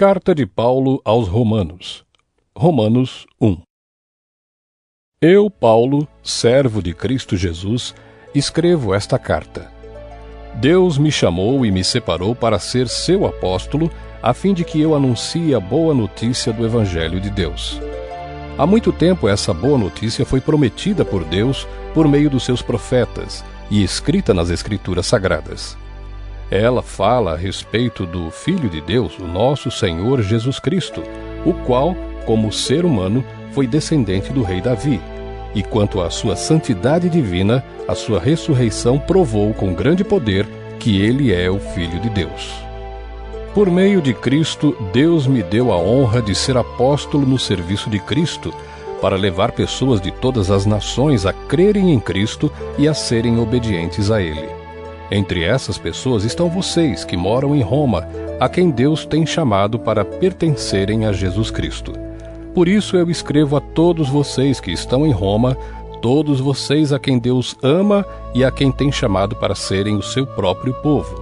Carta de Paulo aos Romanos. Romanos 1. Eu, Paulo, servo de Cristo Jesus, escrevo esta carta. Deus me chamou e me separou para ser seu apóstolo, a fim de que eu anuncie a boa notícia do Evangelho de Deus. Há muito tempo essa boa notícia foi prometida por Deus por meio dos seus profetas e escrita nas Escrituras Sagradas. Ela fala a respeito do Filho de Deus, o nosso Senhor Jesus Cristo, o qual, como ser humano, foi descendente do rei Davi, e quanto à sua santidade divina, a sua ressurreição provou com grande poder que ele é o Filho de Deus. Por meio de Cristo, Deus me deu a honra de ser apóstolo no serviço de Cristo, para levar pessoas de todas as nações a crerem em Cristo e a serem obedientes a Ele. Entre essas pessoas estão vocês que moram em Roma, a quem Deus tem chamado para pertencerem a Jesus Cristo. Por isso eu escrevo a todos vocês que estão em Roma, todos vocês a quem Deus ama e a quem tem chamado para serem o seu próprio povo.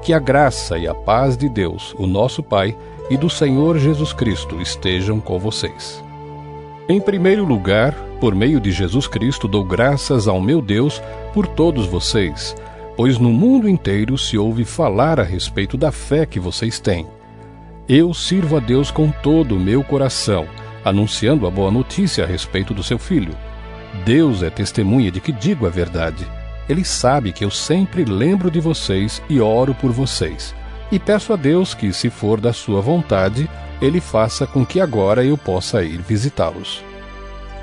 Que a graça e a paz de Deus, o nosso Pai, e do Senhor Jesus Cristo estejam com vocês. Em primeiro lugar, por meio de Jesus Cristo, dou graças ao meu Deus por todos vocês, pois no mundo inteiro se ouve falar a respeito da fé que vocês têm. Eu sirvo a Deus com todo o meu coração, anunciando a boa notícia a respeito do seu Filho. Deus é testemunha de que digo a verdade. Ele sabe que eu sempre lembro de vocês e oro por vocês. E peço a Deus que, se for da sua vontade, Ele faça com que agora eu possa ir visitá-los.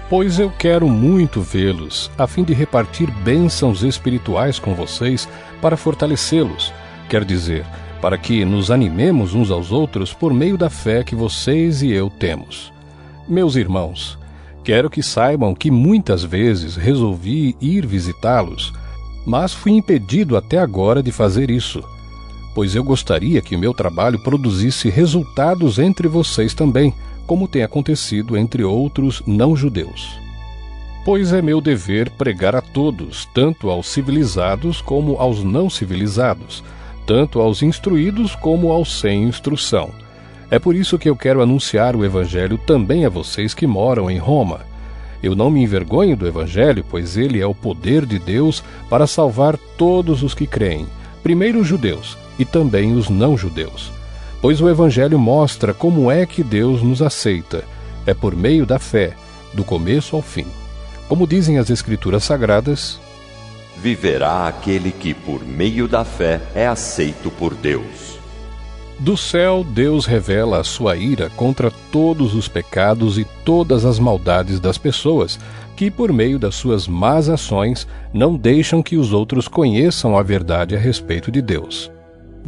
Pois eu quero muito vê-los, a fim de repartir bênçãos espirituais com vocês para fortalecê-los, quer dizer, para que nos animemos uns aos outros por meio da fé que vocês e eu temos. Meus irmãos, quero que saibam que muitas vezes resolvi ir visitá-los, mas fui impedido até agora de fazer isso, pois eu gostaria que o meu trabalho produzisse resultados entre vocês também, como tem acontecido entre outros não-judeus. Pois é meu dever pregar a todos, tanto aos civilizados como aos não civilizados, tanto aos instruídos como aos sem instrução. É por isso que eu quero anunciar o Evangelho também a vocês que moram em Roma. Eu não me envergonho do Evangelho, pois ele é o poder de Deus para salvar todos os que creem, primeiro os judeus e também os não-judeus. Pois o Evangelho mostra como é que Deus nos aceita. É por meio da fé, do começo ao fim. Como dizem as Escrituras Sagradas, viverá aquele que, por meio da fé, é aceito por Deus. Do céu, Deus revela a sua ira contra todos os pecados e todas as maldades das pessoas, que, por meio das suas más ações, não deixam que os outros conheçam a verdade a respeito de Deus.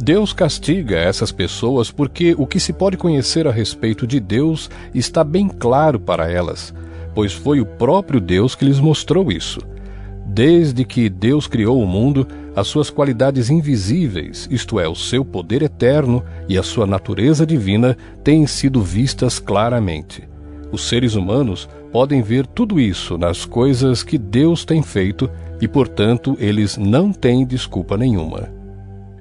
Deus castiga essas pessoas porque o que se pode conhecer a respeito de Deus está bem claro para elas, pois foi o próprio Deus que lhes mostrou isso. Desde que Deus criou o mundo, as suas qualidades invisíveis, isto é, o seu poder eterno e a sua natureza divina, têm sido vistas claramente. Os seres humanos podem ver tudo isso nas coisas que Deus tem feito e, portanto, eles não têm desculpa nenhuma.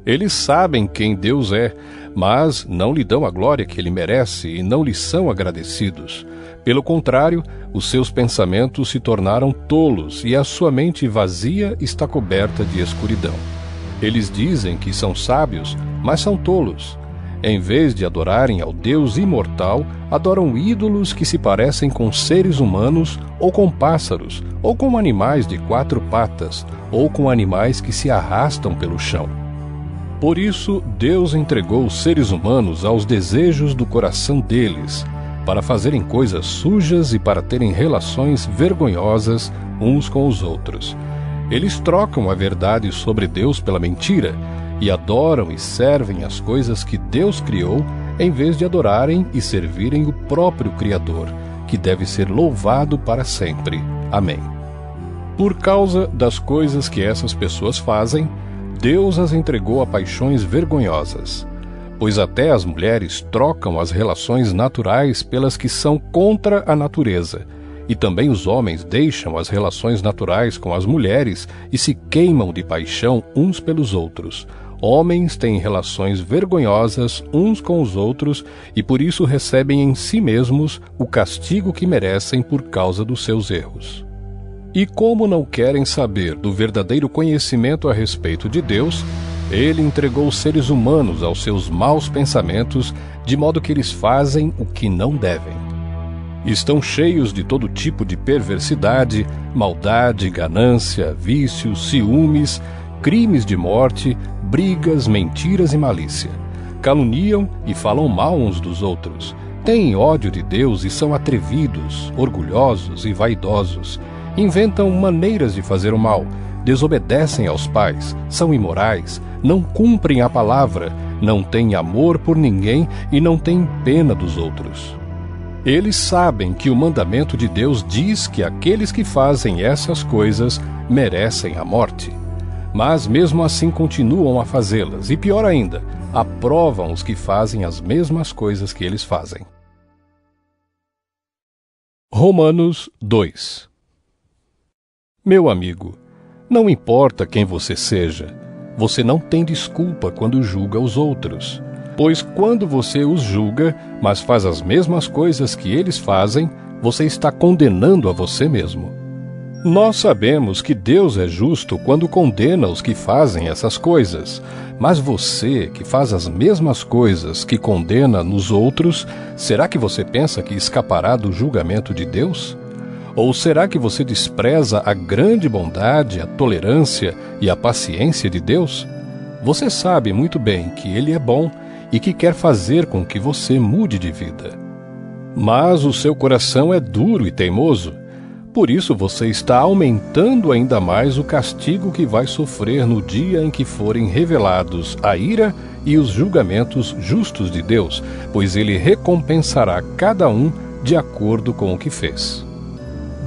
Eles sabem quem Deus é, mas não lhe dão a glória que ele merece e não lhe são agradecidos. Pelo contrário, os seus pensamentos se tornaram tolos e a sua mente vazia está coberta de escuridão. Eles dizem que são sábios, mas são tolos. Em vez de adorarem ao Deus imortal, adoram ídolos que se parecem com seres humanos, ou com pássaros, ou com animais de 4 patas, ou com animais que se arrastam pelo chão. Por isso, Deus entregou os seres humanos aos desejos do coração deles, para fazerem coisas sujas e para terem relações vergonhosas uns com os outros. Eles trocam a verdade sobre Deus pela mentira, e adoram e servem as coisas que Deus criou, em vez de adorarem e servirem o próprio Criador, que deve ser louvado para sempre. Amém. Por causa das coisas que essas pessoas fazem, Deus as entregou a paixões vergonhosas, pois até as mulheres trocam as relações naturais pelas que são contra a natureza, e também os homens deixam as relações naturais com as mulheres e se queimam de paixão uns pelos outros. Homens têm relações vergonhosas uns com os outros e por isso recebem em si mesmos o castigo que merecem por causa dos seus erros. E como não querem saber do verdadeiro conhecimento a respeito de Deus, Ele entregou os seres humanos aos seus maus pensamentos, de modo que eles fazem o que não devem. Estão cheios de todo tipo de perversidade, maldade, ganância, vícios, ciúmes, crimes de morte, brigas, mentiras e malícia. Caluniam e falam mal uns dos outros. Têm ódio de Deus e são atrevidos, orgulhosos e vaidosos. Inventam maneiras de fazer o mal, desobedecem aos pais, são imorais, não cumprem a palavra, não têm amor por ninguém e não têm pena dos outros. Eles sabem que o mandamento de Deus diz que aqueles que fazem essas coisas merecem a morte. Mas mesmo assim continuam a fazê-las, e pior ainda, aprovam os que fazem as mesmas coisas que eles fazem. Romanos 2. Meu amigo, não importa quem você seja, você não tem desculpa quando julga os outros. Pois quando você os julga, mas faz as mesmas coisas que eles fazem, você está condenando a você mesmo. Nós sabemos que Deus é justo quando condena os que fazem essas coisas, mas você, que faz as mesmas coisas que condena nos outros, será que você pensa que escapará do julgamento de Deus? Ou será que você despreza a grande bondade, a tolerância e a paciência de Deus? Você sabe muito bem que Ele é bom e que quer fazer com que você mude de vida. Mas o seu coração é duro e teimoso. Por isso você está aumentando ainda mais o castigo que vai sofrer no dia em que forem revelados a ira e os julgamentos justos de Deus, pois Ele recompensará cada um de acordo com o que fez.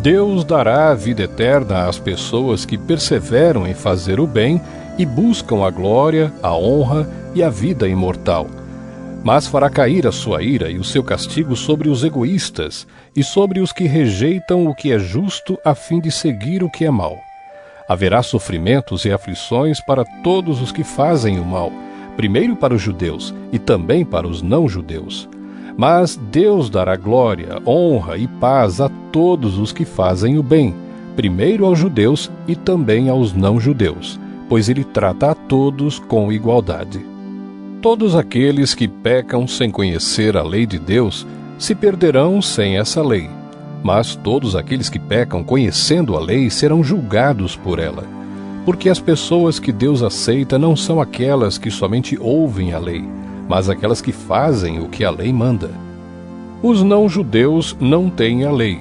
Deus dará a vida eterna às pessoas que perseveram em fazer o bem e buscam a glória, a honra e a vida imortal. Mas fará cair a sua ira e o seu castigo sobre os egoístas e sobre os que rejeitam o que é justo a fim de seguir o que é mau. Haverá sofrimentos e aflições para todos os que fazem o mal, primeiro para os judeus e também para os não-judeus. Mas Deus dará glória, honra e paz a todos os que fazem o bem, primeiro aos judeus e também aos não-judeus, pois Ele trata a todos com igualdade. Todos aqueles que pecam sem conhecer a lei de Deus se perderão sem essa lei, mas todos aqueles que pecam conhecendo a lei serão julgados por ela. Porque as pessoas que Deus aceita não são aquelas que somente ouvem a lei, mas aquelas que fazem o que a lei manda. Os não-judeus não têm a lei,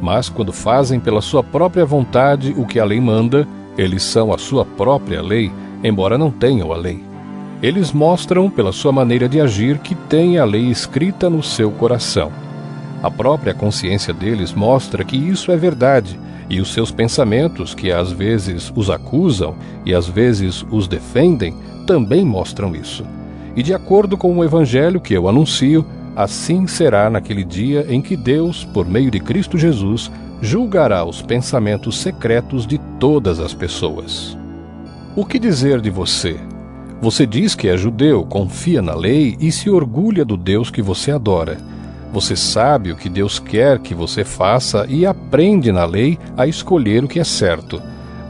mas quando fazem pela sua própria vontade o que a lei manda, eles são a sua própria lei, embora não tenham a lei. Eles mostram, pela sua maneira de agir, que têm a lei escrita no seu coração. A própria consciência deles mostra que isso é verdade, e os seus pensamentos, que às vezes os acusam e às vezes os defendem, também mostram isso. E de acordo com o evangelho que eu anuncio, assim será naquele dia em que Deus, por meio de Cristo Jesus, julgará os pensamentos secretos de todas as pessoas. O que dizer de você? Você diz que é judeu, confia na lei e se orgulha do Deus que você adora. Você sabe o que Deus quer que você faça e aprende na lei a escolher o que é certo.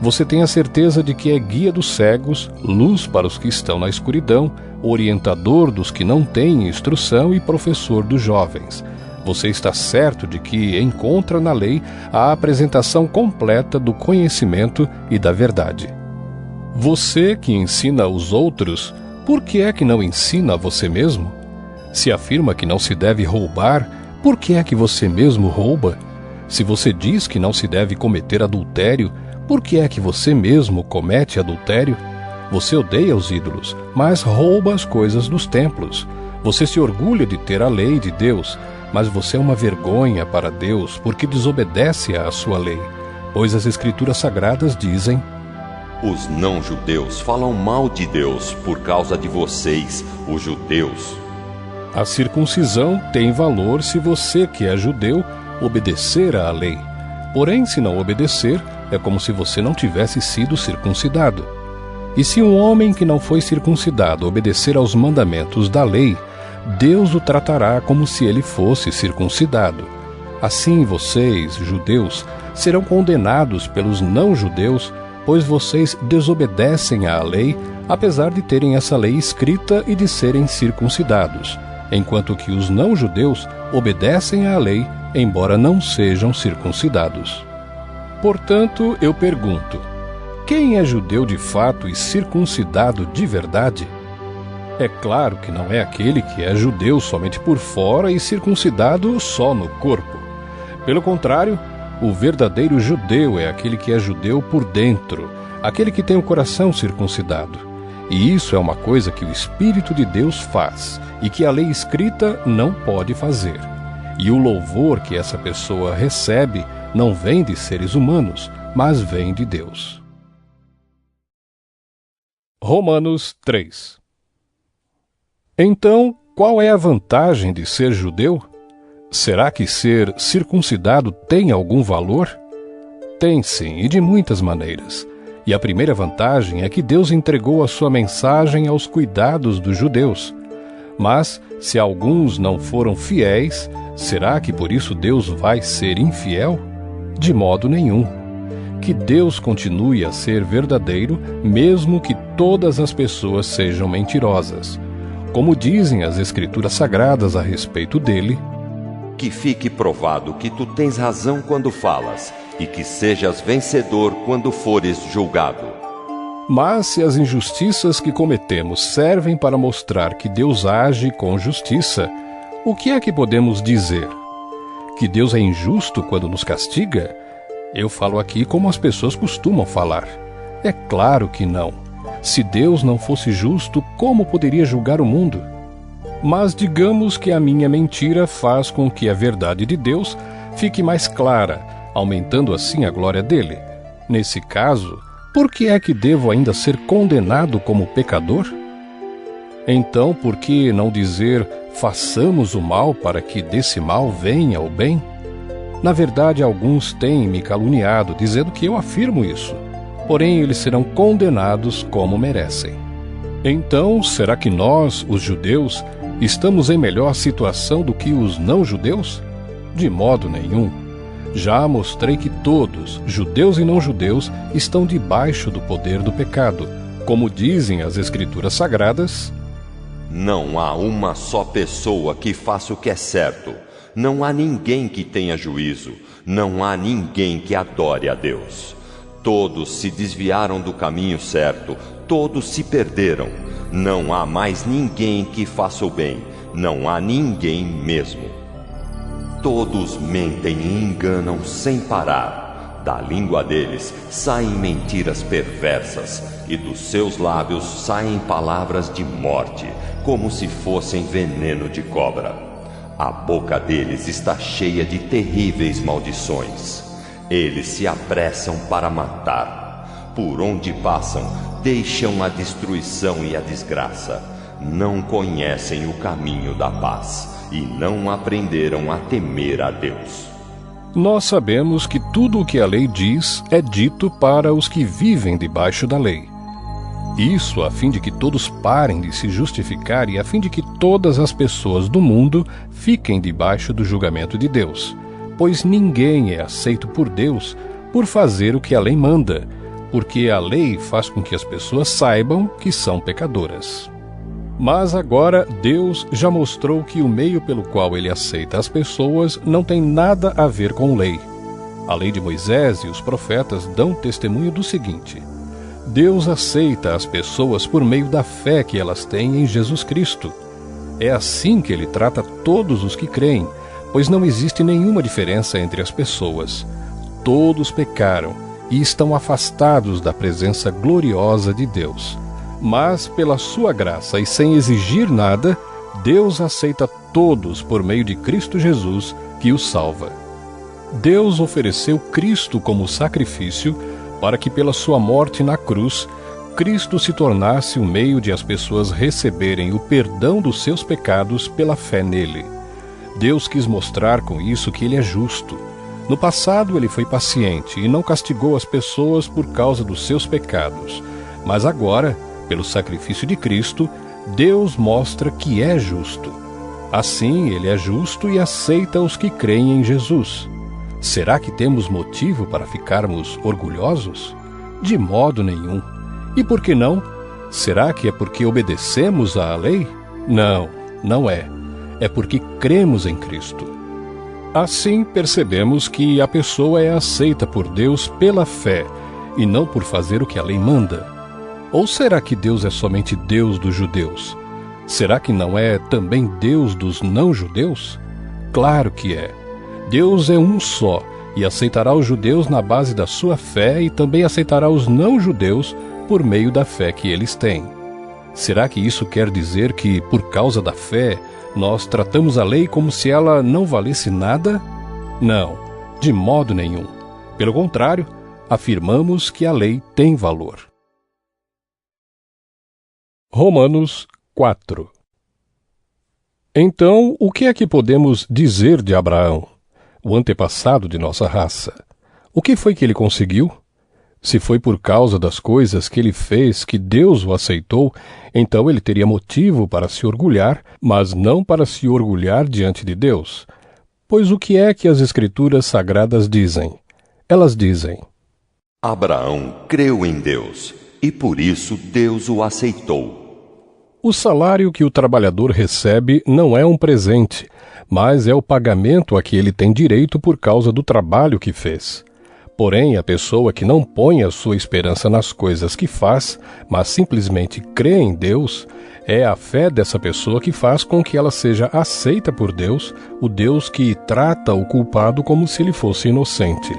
Você tem a certeza de que é guia dos cegos, luz para os que estão na escuridão, orientador dos que não têm instrução e professor dos jovens. Você está certo de que encontra na lei a apresentação completa do conhecimento e da verdade. Você que ensina aos outros, por que é que não ensina a você mesmo? Se afirma que não se deve roubar, por que é que você mesmo rouba? Se você diz que não se deve cometer adultério, por que é que você mesmo comete adultério? Você odeia os ídolos, mas rouba as coisas dos templos. Você se orgulha de ter a lei de Deus, mas você é uma vergonha para Deus porque desobedece à sua lei, pois as Escrituras Sagradas dizem: Os não-judeus falam mal de Deus por causa de vocês, os judeus. A circuncisão tem valor se você, que é judeu, obedecer à lei. Porém, se não obedecer, é como se você não tivesse sido circuncidado. E se um homem que não foi circuncidado obedecer aos mandamentos da lei, Deus o tratará como se ele fosse circuncidado. Assim vocês, judeus, serão condenados pelos não-judeus, pois vocês desobedecem à lei, apesar de terem essa lei escrita e de serem circuncidados, enquanto que os não-judeus obedecem à lei, embora não sejam circuncidados. Portanto, eu pergunto: quem é judeu de fato e circuncidado de verdade? É claro que não é aquele que é judeu somente por fora e circuncidado só no corpo. Pelo contrário, o verdadeiro judeu é aquele que é judeu por dentro, aquele que tem o coração circuncidado. E isso é uma coisa que o Espírito de Deus faz e que a lei escrita não pode fazer. E o louvor que essa pessoa recebe não vem de seres humanos, mas vem de Deus. Romanos 3. Então, qual é a vantagem de ser judeu? Será que ser circuncidado tem algum valor? Tem sim, e de muitas maneiras. E a primeira vantagem é que Deus entregou a sua mensagem aos cuidados dos judeus. Mas, se alguns não foram fiéis, será que por isso Deus vai ser infiel? De modo nenhum. Que Deus continue a ser verdadeiro, mesmo que todas as pessoas sejam mentirosas. Como dizem as Escrituras Sagradas a respeito dele: que fique provado que tu tens razão quando falas, e que sejas vencedor quando fores julgado. Mas se as injustiças que cometemos servem para mostrar que Deus age com justiça, o que é que podemos dizer? Que Deus é injusto quando nos castiga? Eu falo aqui como as pessoas costumam falar. É claro que não. Se Deus não fosse justo, como poderia julgar o mundo? Mas digamos que a minha mentira faz com que a verdade de Deus fique mais clara, aumentando assim a glória dele. Nesse caso, por que é que devo ainda ser condenado como pecador? Então, por que não dizer: façamos o mal para que desse mal venha o bem? Na verdade, alguns têm me caluniado, dizendo que eu afirmo isso. Porém, eles serão condenados como merecem. Então, será que nós, os judeus, estamos em melhor situação do que os não-judeus? De modo nenhum. Já mostrei que todos, judeus e não-judeus, estão debaixo do poder do pecado. Como dizem as Escrituras Sagradas: não há uma só pessoa que faça o que é certo. Não há ninguém que tenha juízo. Não há ninguém que adore a Deus. Todos se desviaram do caminho certo. Todos se perderam. Não há mais ninguém que faça o bem. Não há ninguém mesmo. Todos mentem e enganam sem parar. Da língua deles saem mentiras perversas, e dos seus lábios saem palavras de morte, como se fossem veneno de cobra. A boca deles está cheia de terríveis maldições. Eles se apressam para matar. Por onde passam, deixam a destruição e a desgraça. Não conhecem o caminho da paz e não aprenderam a temer a Deus. Nós sabemos que tudo o que a lei diz é dito para os que vivem debaixo da lei. Isso a fim de que todos parem de se justificar e a fim de que todas as pessoas do mundo fiquem debaixo do julgamento de Deus. Pois ninguém é aceito por Deus por fazer o que a lei manda, porque a lei faz com que as pessoas saibam que são pecadoras. Mas agora Deus já mostrou que o meio pelo qual ele aceita as pessoas não tem nada a ver com lei. A lei de Moisés e os profetas dão testemunho do seguinte: Deus aceita as pessoas por meio da fé que elas têm em Jesus Cristo. É assim que ele trata todos os que creem, pois não existe nenhuma diferença entre as pessoas. Todos pecaram e estão afastados da presença gloriosa de Deus. Mas, pela sua graça e sem exigir nada, Deus aceita todos por meio de Cristo Jesus, que os salva. Deus ofereceu Cristo como sacrifício para que, pela sua morte na cruz, Cristo se tornasse o meio de as pessoas receberem o perdão dos seus pecados pela fé nele. Deus quis mostrar com isso que ele é justo. No passado ele foi paciente e não castigou as pessoas por causa dos seus pecados. Mas agora, pelo sacrifício de Cristo, Deus mostra que é justo. Assim, ele é justo e aceita os que creem em Jesus. Será que temos motivo para ficarmos orgulhosos? De modo nenhum. E por que não? Será que é porque obedecemos à lei? Não, não é. É porque cremos em Cristo. Assim, percebemos que a pessoa é aceita por Deus pela fé e não por fazer o que a lei manda. Ou será que Deus é somente Deus dos judeus? Será que não é também Deus dos não-judeus? Claro que é. Deus é um só e aceitará os judeus na base da sua fé e também aceitará os não-judeus por meio da fé que eles têm. Será que isso quer dizer que, por causa da fé, nós tratamos a lei como se ela não valesse nada? Não, de modo nenhum. Pelo contrário, afirmamos que a lei tem valor. Romanos 4. Então, o que é que podemos dizer de Abraão, o antepassado de nossa raça? O que foi que ele conseguiu? Se foi por causa das coisas que ele fez que Deus o aceitou, então ele teria motivo para se orgulhar, mas não para se orgulhar diante de Deus. Pois o que é que as Escrituras Sagradas dizem? Elas dizem: Abraão creu em Deus, e por isso Deus o aceitou. O salário que o trabalhador recebe não é um presente, mas é o pagamento a que ele tem direito por causa do trabalho que fez. Porém, a pessoa que não põe a sua esperança nas coisas que faz, mas simplesmente crê em Deus, é a fé dessa pessoa que faz com que ela seja aceita por Deus, o Deus que trata o culpado como se ele fosse inocente.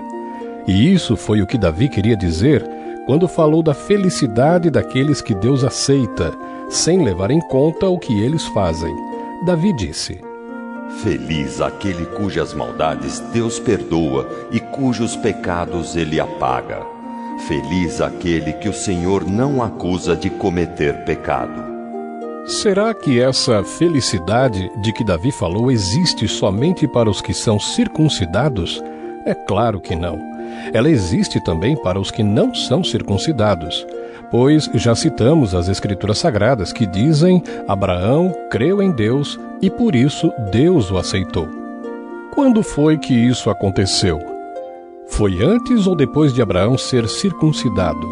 E isso foi o que Davi queria dizer quando falou da felicidade daqueles que Deus aceita, sem levar em conta o que eles fazem. Davi disse: Feliz aquele cujas maldades Deus perdoa e cujos pecados ele apaga. Feliz aquele que o Senhor não acusa de cometer pecado. Será que essa felicidade de que Davi falou existe somente para os que são circuncidados? É claro que não. Ela existe também para os que não são circuncidados. Pois já citamos as Escrituras Sagradas que dizem: Abraão creu em Deus e por isso Deus o aceitou. Quando foi que isso aconteceu? Foi antes ou depois de Abraão ser circuncidado?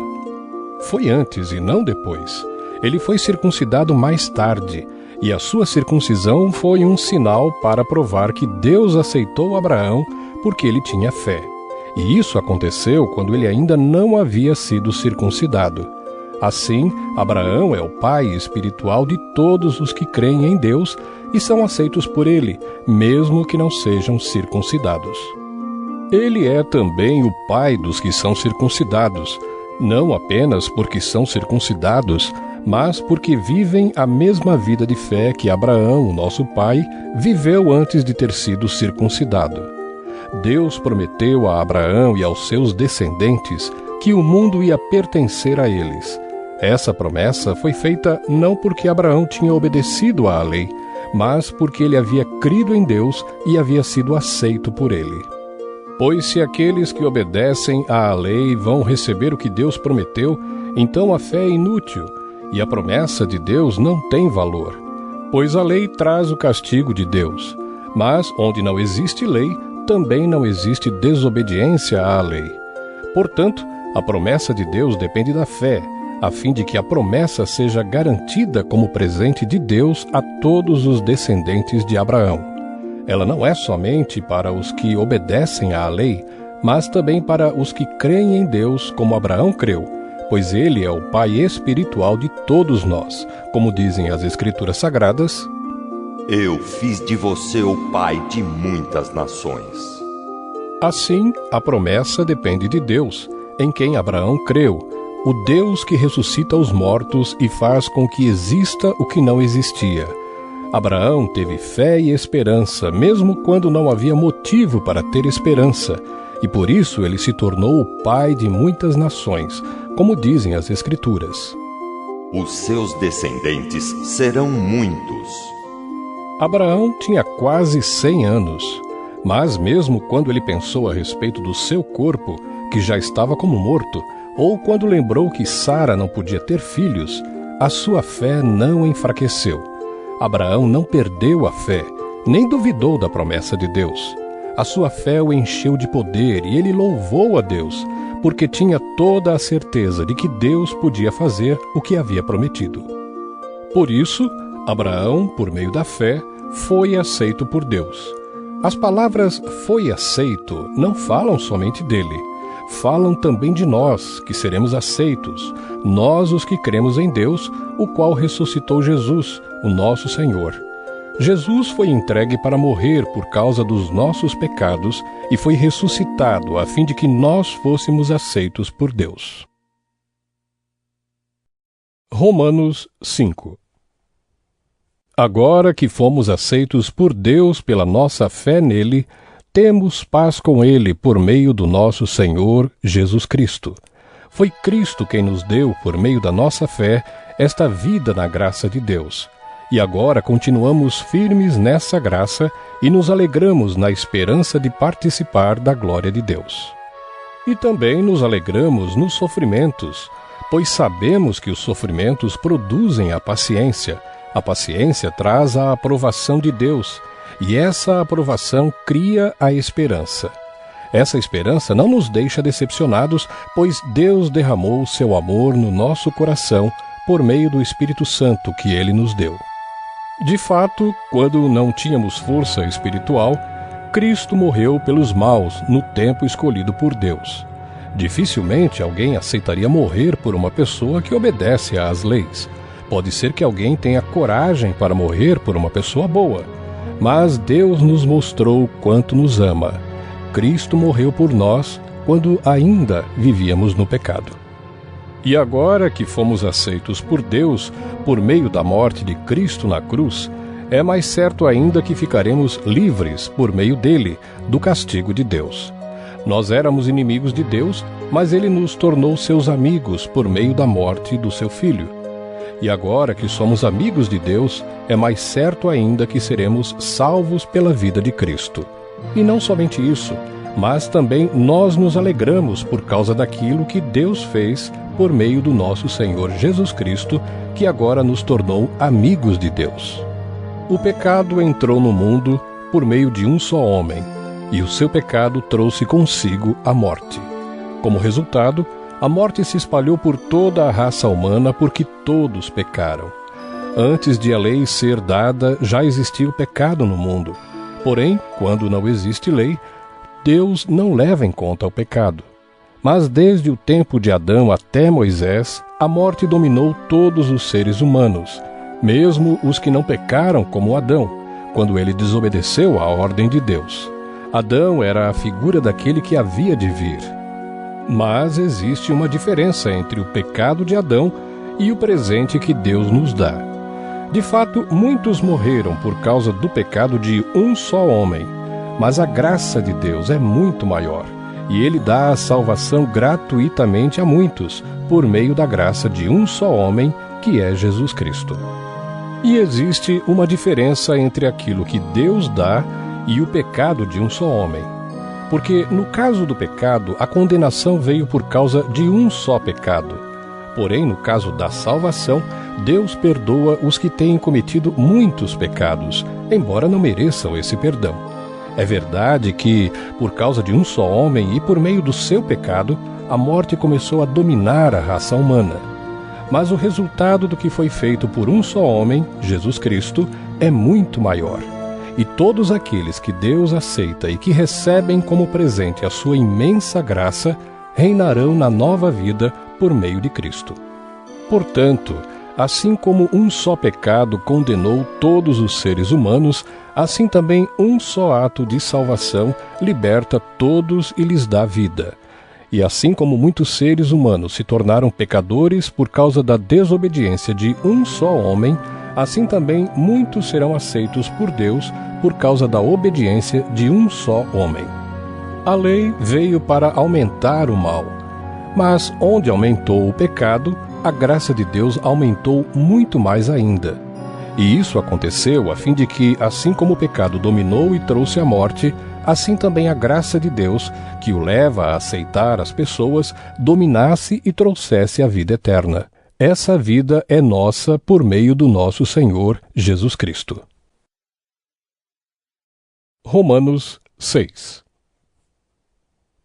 Foi antes e não depois. Ele foi circuncidado mais tarde, e a sua circuncisão foi um sinal para provar que Deus aceitou Abraão porque ele tinha fé. E isso aconteceu quando ele ainda não havia sido circuncidado. Assim, Abraão é o pai espiritual de todos os que creem em Deus e são aceitos por ele, mesmo que não sejam circuncidados. Ele é também o pai dos que são circuncidados, não apenas porque são circuncidados, mas porque vivem a mesma vida de fé que Abraão, o nosso pai, viveu antes de ter sido circuncidado. Deus prometeu a Abraão e aos seus descendentes que o mundo ia pertencer a eles. Essa promessa foi feita não porque Abraão tinha obedecido à lei, mas porque ele havia crido em Deus e havia sido aceito por ele. Pois se aqueles que obedecem à lei vão receber o que Deus prometeu, então a fé é inútil e a promessa de Deus não tem valor. Pois a lei traz o castigo de Deus, mas onde não existe lei, também não existe desobediência à lei. Portanto, a promessa de Deus depende da fé, a fim de que a promessa seja garantida como presente de Deus a todos os descendentes de Abraão. Ela não é somente para os que obedecem à lei, mas também para os que creem em Deus como Abraão creu, pois ele é o pai espiritual de todos nós, como dizem as Escrituras Sagradas: Eu fiz de você o pai de muitas nações. Assim, a promessa depende de Deus, em quem Abraão creu, o Deus que ressuscita os mortos e faz com que exista o que não existia. Abraão teve fé e esperança, mesmo quando não havia motivo para ter esperança, e por isso ele se tornou o pai de muitas nações, como dizem as Escrituras. Os seus descendentes serão muitos. Abraão tinha quase 100 anos, mas mesmo quando ele pensou a respeito do seu corpo, que já estava como morto, ou quando lembrou que Sara não podia ter filhos, a sua fé não enfraqueceu. Abraão não perdeu a fé, nem duvidou da promessa de Deus. A sua fé o encheu de poder e ele louvou a Deus, porque tinha toda a certeza de que Deus podia fazer o que havia prometido. Por isso, Abraão, por meio da fé, foi aceito por Deus. As palavras "foi aceito" não falam somente dele. Falam também de nós, que seremos aceitos, nós os que cremos em Deus, o qual ressuscitou Jesus, o nosso Senhor. Jesus foi entregue para morrer por causa dos nossos pecados e foi ressuscitado a fim de que nós fôssemos aceitos por Deus. Romanos 5. Agora que fomos aceitos por Deus pela nossa fé nele, temos paz com ele por meio do nosso Senhor Jesus Cristo. Foi Cristo quem nos deu, por meio da nossa fé, esta vida na graça de Deus. E agora continuamos firmes nessa graça e nos alegramos na esperança de participar da glória de Deus. E também nos alegramos nos sofrimentos, pois sabemos que os sofrimentos produzem a paciência traz a aprovação de Deus, e essa aprovação cria a esperança. Essa esperança não nos deixa decepcionados, pois Deus derramou o seu amor no nosso coração por meio do Espírito Santo que ele nos deu. De fato, quando não tínhamos força espiritual, Cristo morreu pelos maus no tempo escolhido por Deus. Dificilmente alguém aceitaria morrer por uma pessoa que obedece às leis. Pode ser que alguém tenha coragem para morrer por uma pessoa boa, mas Deus nos mostrou quanto nos ama. Cristo morreu por nós quando ainda vivíamos no pecado. E agora que fomos aceitos por Deus por meio da morte de Cristo na cruz, é mais certo ainda que ficaremos livres por meio dele do castigo de Deus. Nós éramos inimigos de Deus, mas ele nos tornou seus amigos por meio da morte do seu Filho. E agora que somos amigos de Deus, é mais certo ainda que seremos salvos pela vida de Cristo. E não somente isso, mas também nós nos alegramos por causa daquilo que Deus fez por meio do nosso Senhor Jesus Cristo, que agora nos tornou amigos de Deus. O pecado entrou no mundo por meio de um só homem, e o seu pecado trouxe consigo a morte. Como resultado, a morte se espalhou por toda a raça humana porque todos pecaram. Antes de a lei ser dada, já existia o pecado no mundo. Porém, quando não existe lei, Deus não leva em conta o pecado. Mas desde o tempo de Adão até Moisés, a morte dominou todos os seres humanos, mesmo os que não pecaram como Adão, quando ele desobedeceu à ordem de Deus. Adão era a figura daquele que havia de vir. Mas existe uma diferença entre o pecado de Adão e o presente que Deus nos dá. De fato, muitos morreram por causa do pecado de um só homem, mas a graça de Deus é muito maior, e ele dá a salvação gratuitamente a muitos, por meio da graça de um só homem, que é Jesus Cristo. E existe uma diferença entre aquilo que Deus dá e o pecado de um só homem. Porque no caso do pecado, a condenação veio por causa de um só pecado. Porém, no caso da salvação, Deus perdoa os que têm cometido muitos pecados, embora não mereçam esse perdão. É verdade que, por causa de um só homem e por meio do seu pecado, a morte começou a dominar a raça humana. Mas o resultado do que foi feito por um só homem, Jesus Cristo, é muito maior. E todos aqueles que Deus aceita e que recebem como presente a sua imensa graça, reinarão na nova vida por meio de Cristo. Portanto, assim como um só pecado condenou todos os seres humanos, assim também um só ato de salvação liberta todos e lhes dá vida. E assim como muitos seres humanos se tornaram pecadores por causa da desobediência de um só homem, assim também muitos serão aceitos por Deus por causa da obediência de um só homem. A lei veio para aumentar o mal, mas onde aumentou o pecado, a graça de Deus aumentou muito mais ainda. E isso aconteceu a fim de que, assim como o pecado dominou e trouxe a morte, assim também a graça de Deus, que o leva a aceitar as pessoas, dominasse e trouxesse a vida eterna. Essa vida é nossa por meio do nosso Senhor Jesus Cristo. Romanos 6.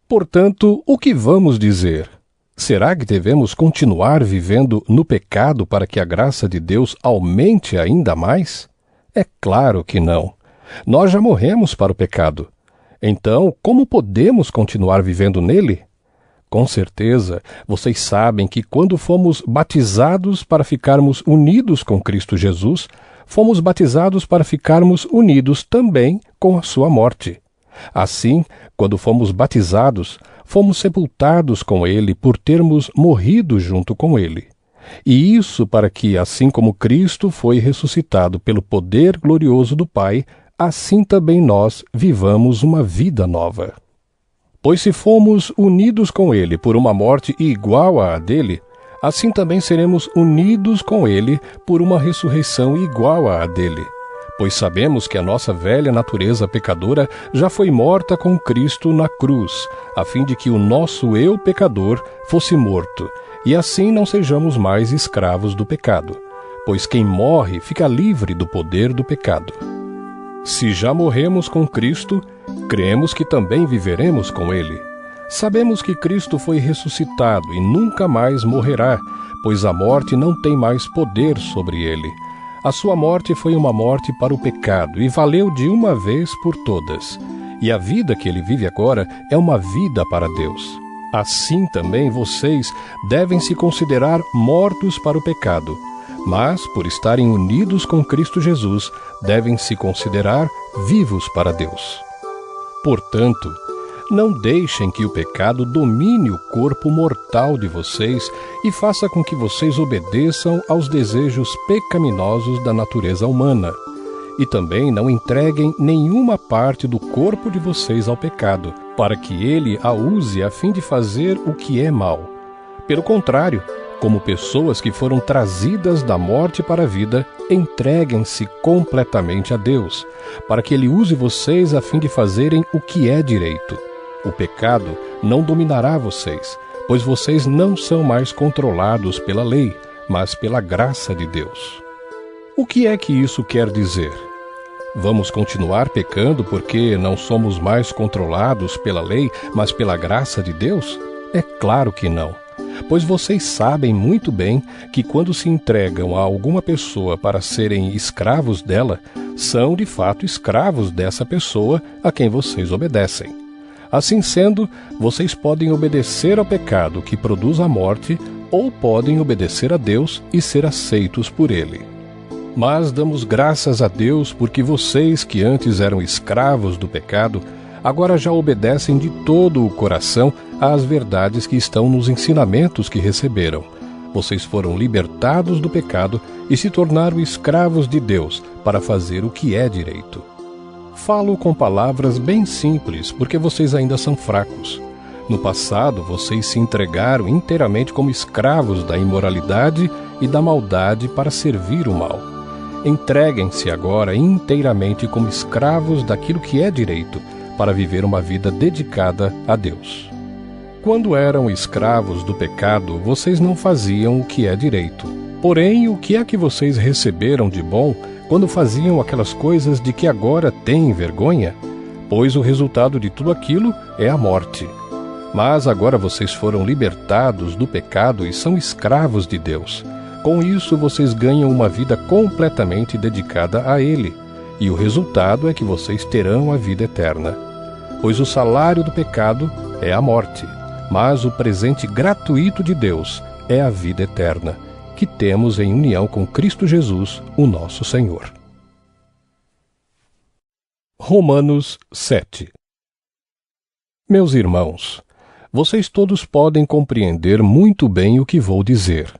Portanto, o que vamos dizer? Será que devemos continuar vivendo no pecado para que a graça de Deus aumente ainda mais? É claro que não. Nós já morremos para o pecado. Então, como podemos continuar vivendo nele? Com certeza, vocês sabem que quando fomos batizados para ficarmos unidos com Cristo Jesus, fomos batizados para ficarmos unidos também com a sua morte. Assim, quando fomos batizados, fomos sepultados com ele por termos morrido junto com ele. E isso para que, assim como Cristo foi ressuscitado pelo poder glorioso do Pai, assim também nós vivamos uma vida nova. Pois se fomos unidos com ele por uma morte igual à dele, assim também seremos unidos com ele por uma ressurreição igual à dele. Pois sabemos que a nossa velha natureza pecadora já foi morta com Cristo na cruz, a fim de que o nosso eu pecador fosse morto, e assim não sejamos mais escravos do pecado. Pois quem morre fica livre do poder do pecado. Se já morremos com Cristo, cremos que também viveremos com ele. Sabemos que Cristo foi ressuscitado e nunca mais morrerá, pois a morte não tem mais poder sobre ele. A sua morte foi uma morte para o pecado e valeu de uma vez por todas. E a vida que ele vive agora é uma vida para Deus. Assim também vocês devem se considerar mortos para o pecado, mas, por estarem unidos com Cristo Jesus, devem se considerar vivos para Deus. Portanto, não deixem que o pecado domine o corpo mortal de vocês e faça com que vocês obedeçam aos desejos pecaminosos da natureza humana. E também não entreguem nenhuma parte do corpo de vocês ao pecado, para que ele a use a fim de fazer o que é mal. Pelo contrário, como pessoas que foram trazidas da morte para a vida, entreguem-se completamente a Deus, para que ele use vocês a fim de fazerem o que é direito. O pecado não dominará vocês, pois vocês não são mais controlados pela lei, mas pela graça de Deus. O que é que isso quer dizer? Vamos continuar pecando porque não somos mais controlados pela lei, mas pela graça de Deus? É claro que não. Pois vocês sabem muito bem que quando se entregam a alguma pessoa para serem escravos dela, são de fato escravos dessa pessoa a quem vocês obedecem. Assim sendo, vocês podem obedecer ao pecado que produz a morte, ou podem obedecer a Deus e ser aceitos por ele. Mas damos graças a Deus porque vocês que antes eram escravos do pecado, agora já obedecem de todo o coração às verdades que estão nos ensinamentos que receberam. Vocês foram libertados do pecado e se tornaram escravos de Deus para fazer o que é direito. Falo com palavras bem simples, porque vocês ainda são fracos. No passado, vocês se entregaram inteiramente como escravos da imoralidade e da maldade para servir o mal. Entreguem-se agora inteiramente como escravos daquilo que é direito, para viver uma vida dedicada a Deus. Quando eram escravos do pecado, vocês não faziam o que é direito. Porém, o que é que vocês receberam de bom quando faziam aquelas coisas de que agora têm vergonha? Pois o resultado de tudo aquilo é a morte. Mas agora vocês foram libertados do pecado e são escravos de Deus. Com isso, vocês ganham uma vida completamente dedicada a Ele, e o resultado é que vocês terão a vida eterna. Pois o salário do pecado é a morte, mas o presente gratuito de Deus é a vida eterna, que temos em união com Cristo Jesus, o nosso Senhor. Romanos 7. Meus irmãos, vocês todos podem compreender muito bem o que vou dizer.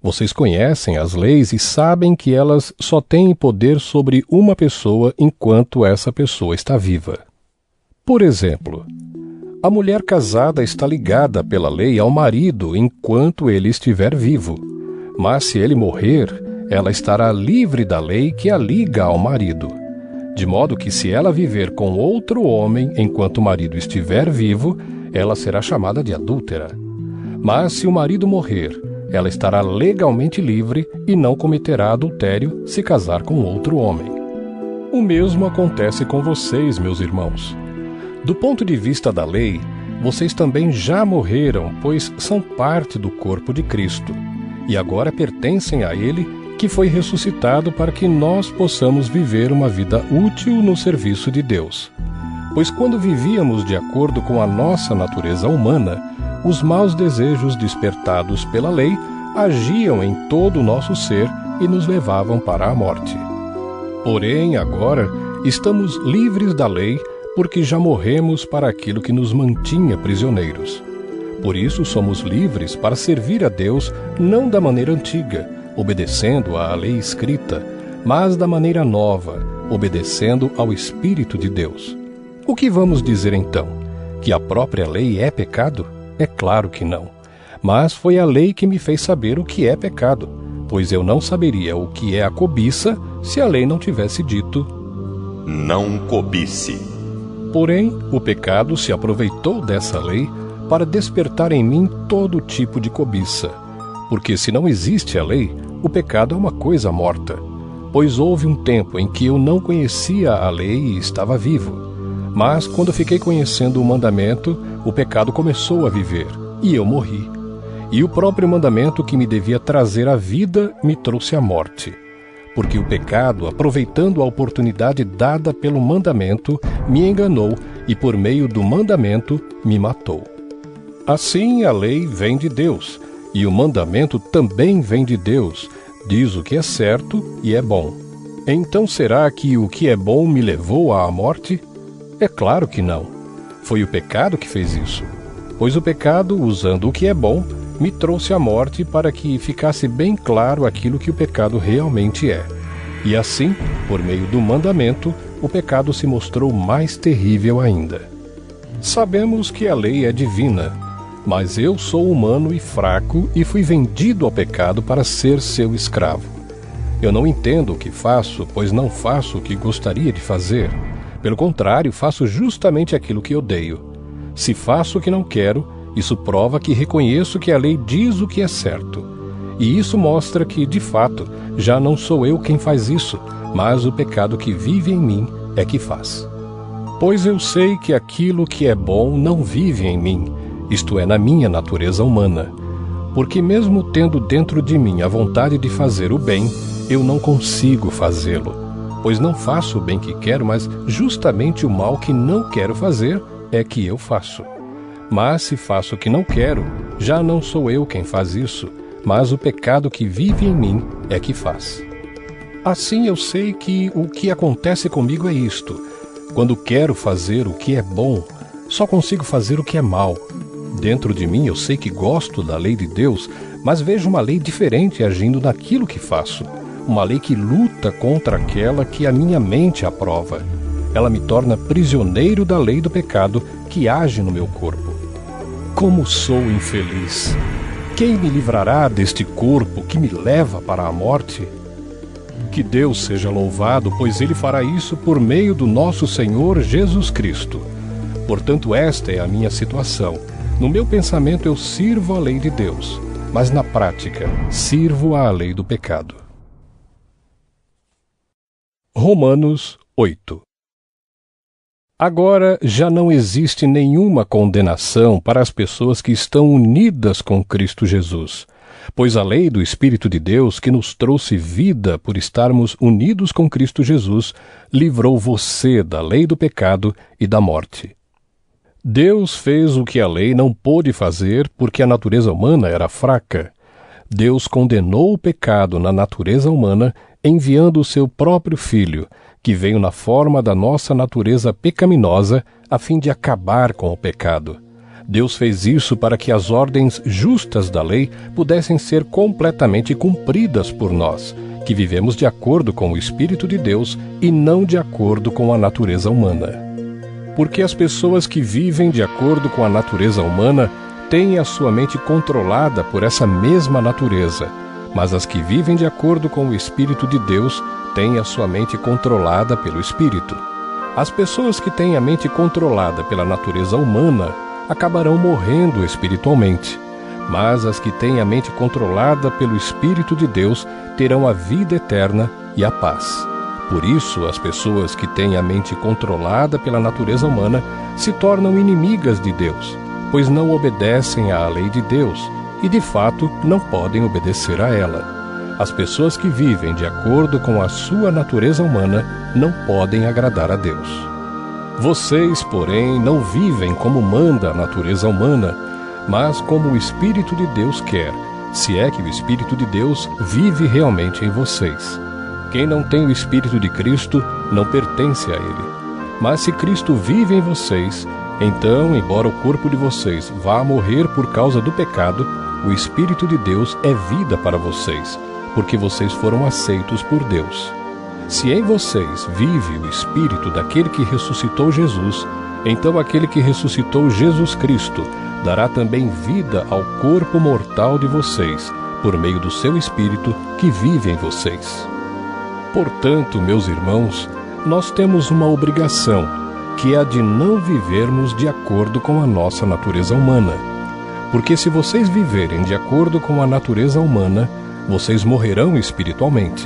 Vocês conhecem as leis e sabem que elas só têm poder sobre uma pessoa enquanto essa pessoa está viva. Por exemplo, a mulher casada está ligada pela lei ao marido enquanto ele estiver vivo. Mas se ele morrer, ela estará livre da lei que a liga ao marido. de modo que se ela viver com outro homem enquanto o marido estiver vivo, ela será chamada de adúltera. Mas se o marido morrer, ela estará legalmente livre e não cometerá adultério se casar com outro homem. O mesmo acontece com vocês, meus irmãos. Do ponto de vista da lei, vocês também já morreram, pois são parte do corpo de Cristo, e agora pertencem a Ele, que foi ressuscitado para que nós possamos viver uma vida útil no serviço de Deus. Pois quando vivíamos de acordo com a nossa natureza humana, os maus desejos despertados pela lei agiam em todo o nosso ser e nos levavam para a morte. Porém, agora, estamos livres da lei, porque já morremos para aquilo que nos mantinha prisioneiros. Por isso somos livres para servir a Deus não da maneira antiga, obedecendo à lei escrita, mas da maneira nova, obedecendo ao Espírito de Deus. O que vamos dizer então? Que a própria lei é pecado? É claro que não. Mas foi a lei que me fez saber o que é pecado, pois eu não saberia o que é a cobiça se a lei não tivesse dito: não cobice. Porém, o pecado se aproveitou dessa lei para despertar em mim todo tipo de cobiça. Porque se não existe a lei, o pecado é uma coisa morta. Pois houve um tempo em que eu não conhecia a lei e estava vivo. Mas quando fiquei conhecendo o mandamento, o pecado começou a viver, e eu morri. E o próprio mandamento que me devia trazer a vida me trouxe a morte. Porque o pecado, aproveitando a oportunidade dada pelo mandamento, me enganou e por meio do mandamento me matou. Assim a lei vem de Deus, e o mandamento também vem de Deus, diz o que é certo e é bom. Então será que o que é bom me levou à morte? É claro que não. Foi o pecado que fez isso. Pois o pecado, usando o que é bom, me trouxe a morte para que ficasse bem claro aquilo que o pecado realmente é. E assim, por meio do mandamento, o pecado se mostrou mais terrível ainda. Sabemos que a lei é divina, mas eu sou humano e fraco e fui vendido ao pecado para ser seu escravo. Eu não entendo o que faço, pois não faço o que gostaria de fazer. Pelo contrário, faço justamente aquilo que odeio. Se faço o que não quero, isso prova que reconheço que a lei diz o que é certo. E isso mostra que, de fato, já não sou eu quem faz isso, mas o pecado que vive em mim é que faz. Pois eu sei que aquilo que é bom não vive em mim, isto é, na minha natureza humana. Porque mesmo tendo dentro de mim a vontade de fazer o bem, eu não consigo fazê-lo. Pois não faço o bem que quero, mas justamente o mal que não quero fazer é que eu faço. Mas se faço o que não quero, já não sou eu quem faz isso, mas o pecado que vive em mim é que faz. Assim eu sei que o que acontece comigo é isto: quando quero fazer o que é bom, só consigo fazer o que é mal. Dentro de mim eu sei que gosto da lei de Deus, mas vejo uma lei diferente agindo naquilo que faço. Uma lei que luta contra aquela que a minha mente aprova. Ela me torna prisioneiro da lei do pecado que age no meu corpo. Como sou infeliz! Quem me livrará deste corpo que me leva para a morte? Que Deus seja louvado, pois Ele fará isso por meio do nosso Senhor Jesus Cristo. Portanto, esta é a minha situação. No meu pensamento eu sirvo a lei de Deus, mas na prática sirvo à lei do pecado. Romanos 8. Agora já não existe nenhuma condenação para as pessoas que estão unidas com Cristo Jesus, pois a lei do Espírito de Deus, que nos trouxe vida por estarmos unidos com Cristo Jesus, livrou você da lei do pecado e da morte. Deus fez o que a lei não pôde fazer porque a natureza humana era fraca. Deus condenou o pecado na natureza humana enviando o seu próprio Filho, que veio na forma da nossa natureza pecaminosa, a fim de acabar com o pecado. Deus fez isso para que as ordens justas da lei pudessem ser completamente cumpridas por nós, que vivemos de acordo com o Espírito de Deus e não de acordo com a natureza humana. Porque as pessoas que vivem de acordo com a natureza humana têm a sua mente controlada por essa mesma natureza, mas as que vivem de acordo com o Espírito de Deus têm a sua mente controlada pelo Espírito. As pessoas que têm a mente controlada pela natureza humana acabarão morrendo espiritualmente, mas as que têm a mente controlada pelo Espírito de Deus terão a vida eterna e a paz. Por isso, as pessoas que têm a mente controlada pela natureza humana se tornam inimigas de Deus, pois não obedecem à lei de Deus e, de fato, não podem obedecer a ela. As pessoas que vivem de acordo com a sua natureza humana não podem agradar a Deus. Vocês, porém, não vivem como manda a natureza humana, mas como o Espírito de Deus quer, se é que o Espírito de Deus vive realmente em vocês. Quem não tem o Espírito de Cristo não pertence a Ele. Mas se Cristo vive em vocês, então, embora o corpo de vocês vá morrer por causa do pecado, o Espírito de Deus é vida para vocês, porque vocês foram aceitos por Deus. Se em vocês vive o Espírito daquele que ressuscitou Jesus, então aquele que ressuscitou Jesus Cristo dará também vida ao corpo mortal de vocês, por meio do seu Espírito que vive em vocês. Portanto, meus irmãos, nós temos uma obrigação, que é a de não vivermos de acordo com a nossa natureza humana. Porque se vocês viverem de acordo com a natureza humana, vocês morrerão espiritualmente.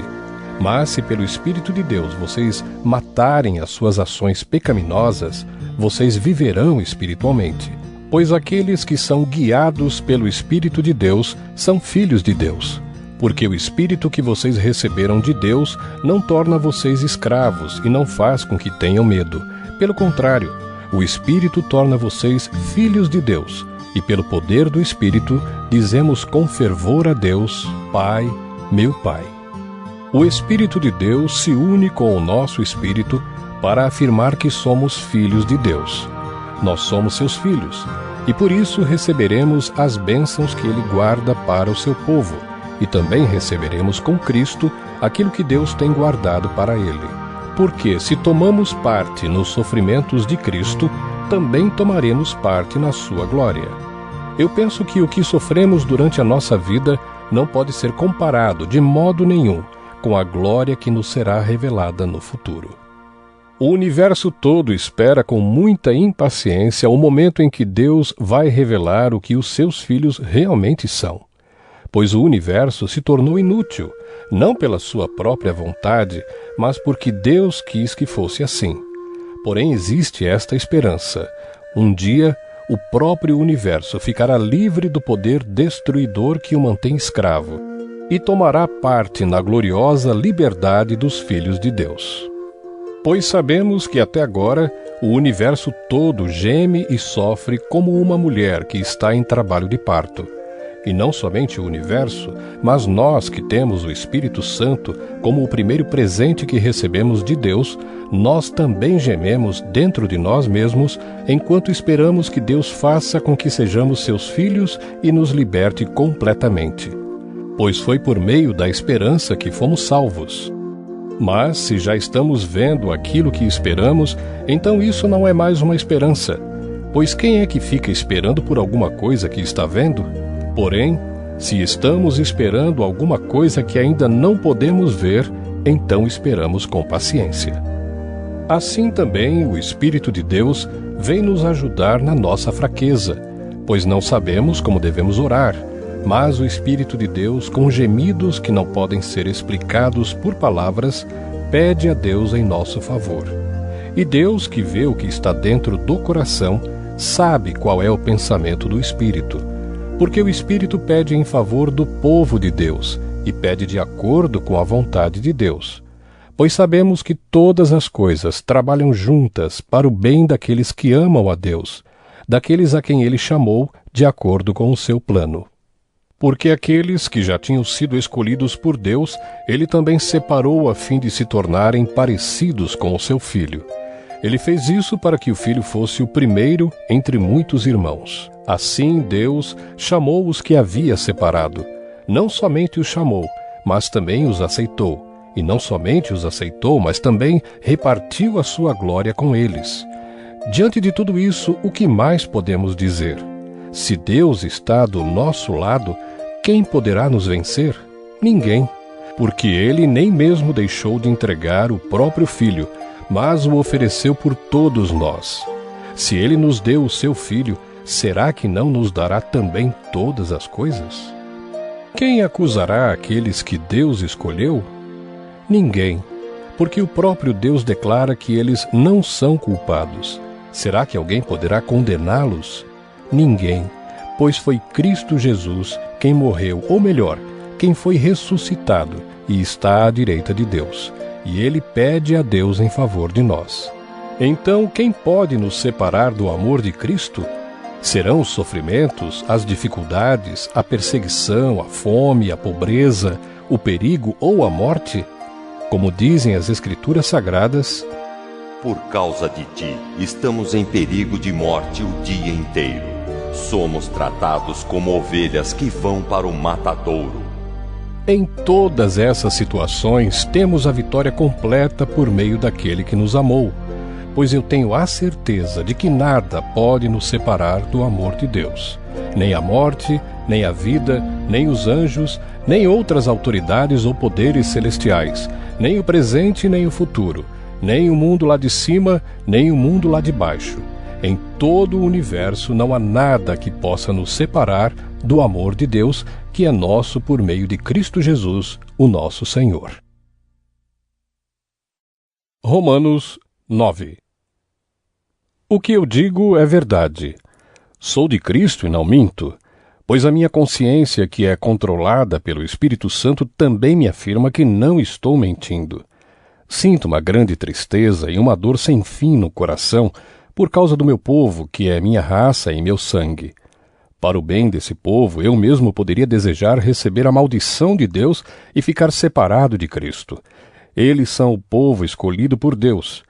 Mas se pelo Espírito de Deus vocês matarem as suas ações pecaminosas, vocês viverão espiritualmente. Pois aqueles que são guiados pelo Espírito de Deus são filhos de Deus. Porque o Espírito que vocês receberam de Deus não torna vocês escravos e não faz com que tenham medo. Pelo contrário, o Espírito torna vocês filhos de Deus. E pelo poder do Espírito, dizemos com fervor a Deus, Pai, meu Pai. O Espírito de Deus se une com o nosso Espírito para afirmar que somos filhos de Deus. Nós somos seus filhos, e por isso receberemos as bênçãos que Ele guarda para o seu povo. E também receberemos com Cristo aquilo que Deus tem guardado para Ele. Porque se tomamos parte nos sofrimentos de Cristo, também tomaremos parte na sua glória. Eu penso que o que sofremos durante a nossa vida não pode ser comparado de modo nenhum com a glória que nos será revelada no futuro. O universo todo espera com muita impaciência o momento em que Deus vai revelar o que os seus filhos realmente são. Pois o universo se tornou inútil, não pela sua própria vontade, mas porque Deus quis que fosse assim. Porém existe esta esperança. Um dia, o próprio universo ficará livre do poder destruidor que o mantém escravo, e tomará parte na gloriosa liberdade dos filhos de Deus. Pois sabemos que até agora o universo todo geme e sofre como uma mulher que está em trabalho de parto. E não somente o universo, mas nós que temos o Espírito Santo como o primeiro presente que recebemos de Deus, nós também gememos dentro de nós mesmos, enquanto esperamos que Deus faça com que sejamos seus filhos e nos liberte completamente. Pois foi por meio da esperança que fomos salvos. Mas se já estamos vendo aquilo que esperamos, então isso não é mais uma esperança. Pois quem é que fica esperando por alguma coisa que está vendo? Porém, se estamos esperando alguma coisa que ainda não podemos ver, então esperamos com paciência. Assim também o Espírito de Deus vem nos ajudar na nossa fraqueza, pois não sabemos como devemos orar, mas o Espírito de Deus, com gemidos que não podem ser explicados por palavras, pede a Deus em nosso favor. E Deus, que vê o que está dentro do coração, sabe qual é o pensamento do Espírito, porque o Espírito pede em favor do povo de Deus e pede de acordo com a vontade de Deus. Pois sabemos que todas as coisas trabalham juntas para o bem daqueles que amam a Deus, daqueles a quem Ele chamou de acordo com o seu plano. Porque aqueles que já tinham sido escolhidos por Deus, Ele também separou a fim de se tornarem parecidos com o seu Filho. Ele fez isso para que o Filho fosse o primeiro entre muitos irmãos. Assim Deus chamou os que havia separado. Não somente os chamou, mas também os aceitou. E não somente os aceitou, mas também repartiu a sua glória com eles. Diante de tudo isso, o que mais podemos dizer? Se Deus está do nosso lado, quem poderá nos vencer? Ninguém, porque ele nem mesmo deixou de entregar o próprio Filho, mas o ofereceu por todos nós. Se ele nos deu o seu Filho, será que não nos dará também todas as coisas? Quem acusará aqueles que Deus escolheu? Ninguém, porque o próprio Deus declara que eles não são culpados. Será que alguém poderá condená-los? Ninguém, pois foi Cristo Jesus quem morreu, ou melhor, quem foi ressuscitado e está à direita de Deus, e ele pede a Deus em favor de nós. Então, quem pode nos separar do amor de Cristo? Serão os sofrimentos, as dificuldades, a perseguição, a fome, a pobreza, o perigo ou a morte? Como dizem as Escrituras Sagradas, por causa de ti, estamos em perigo de morte o dia inteiro. Somos tratados como ovelhas que vão para o matadouro. Em todas essas situações, temos a vitória completa por meio daquele que nos amou, pois eu tenho a certeza de que nada pode nos separar do amor de Deus. Nem a morte, nem a vida, nem os anjos, nem outras autoridades ou poderes celestiais, nem o presente nem o futuro, nem o mundo lá de cima, nem o mundo lá de baixo. Em todo o universo não há nada que possa nos separar do amor de Deus, que é nosso por meio de Cristo Jesus, o nosso Senhor. Romanos 9. O que eu digo é verdade. Sou de Cristo e não minto, pois a minha consciência, que é controlada pelo Espírito Santo, também me afirma que não estou mentindo. Sinto uma grande tristeza e uma dor sem fim no coração por causa do meu povo, que é minha raça e meu sangue. Para o bem desse povo, eu mesmo poderia desejar receber a maldição de Deus e ficar separado de Cristo. Eles são o povo escolhido por Deus.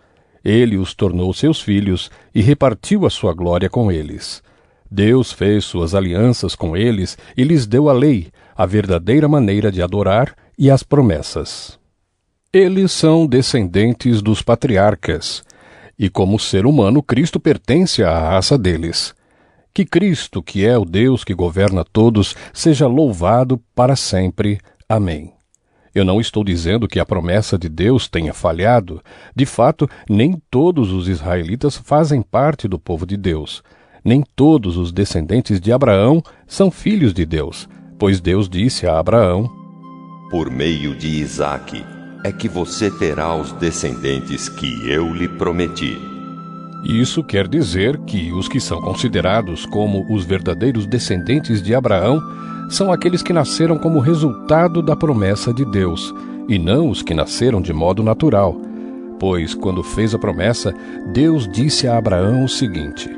Ele os tornou seus filhos e repartiu a sua glória com eles. Deus fez suas alianças com eles e lhes deu a lei, a verdadeira maneira de adorar e as promessas. Eles são descendentes dos patriarcas, e como ser humano, Cristo pertence à raça deles. Que Cristo, que é o Deus que governa todos, seja louvado para sempre. Amém. Eu não estou dizendo que a promessa de Deus tenha falhado. De fato, nem todos os israelitas fazem parte do povo de Deus. Nem todos os descendentes de Abraão são filhos de Deus, pois Deus disse a Abraão: por meio de Isaque é que você terá os descendentes que eu lhe prometi. Isso quer dizer que os que são considerados como os verdadeiros descendentes de Abraão são aqueles que nasceram como resultado da promessa de Deus, e não os que nasceram de modo natural. Pois, quando fez a promessa, Deus disse a Abraão o seguinte: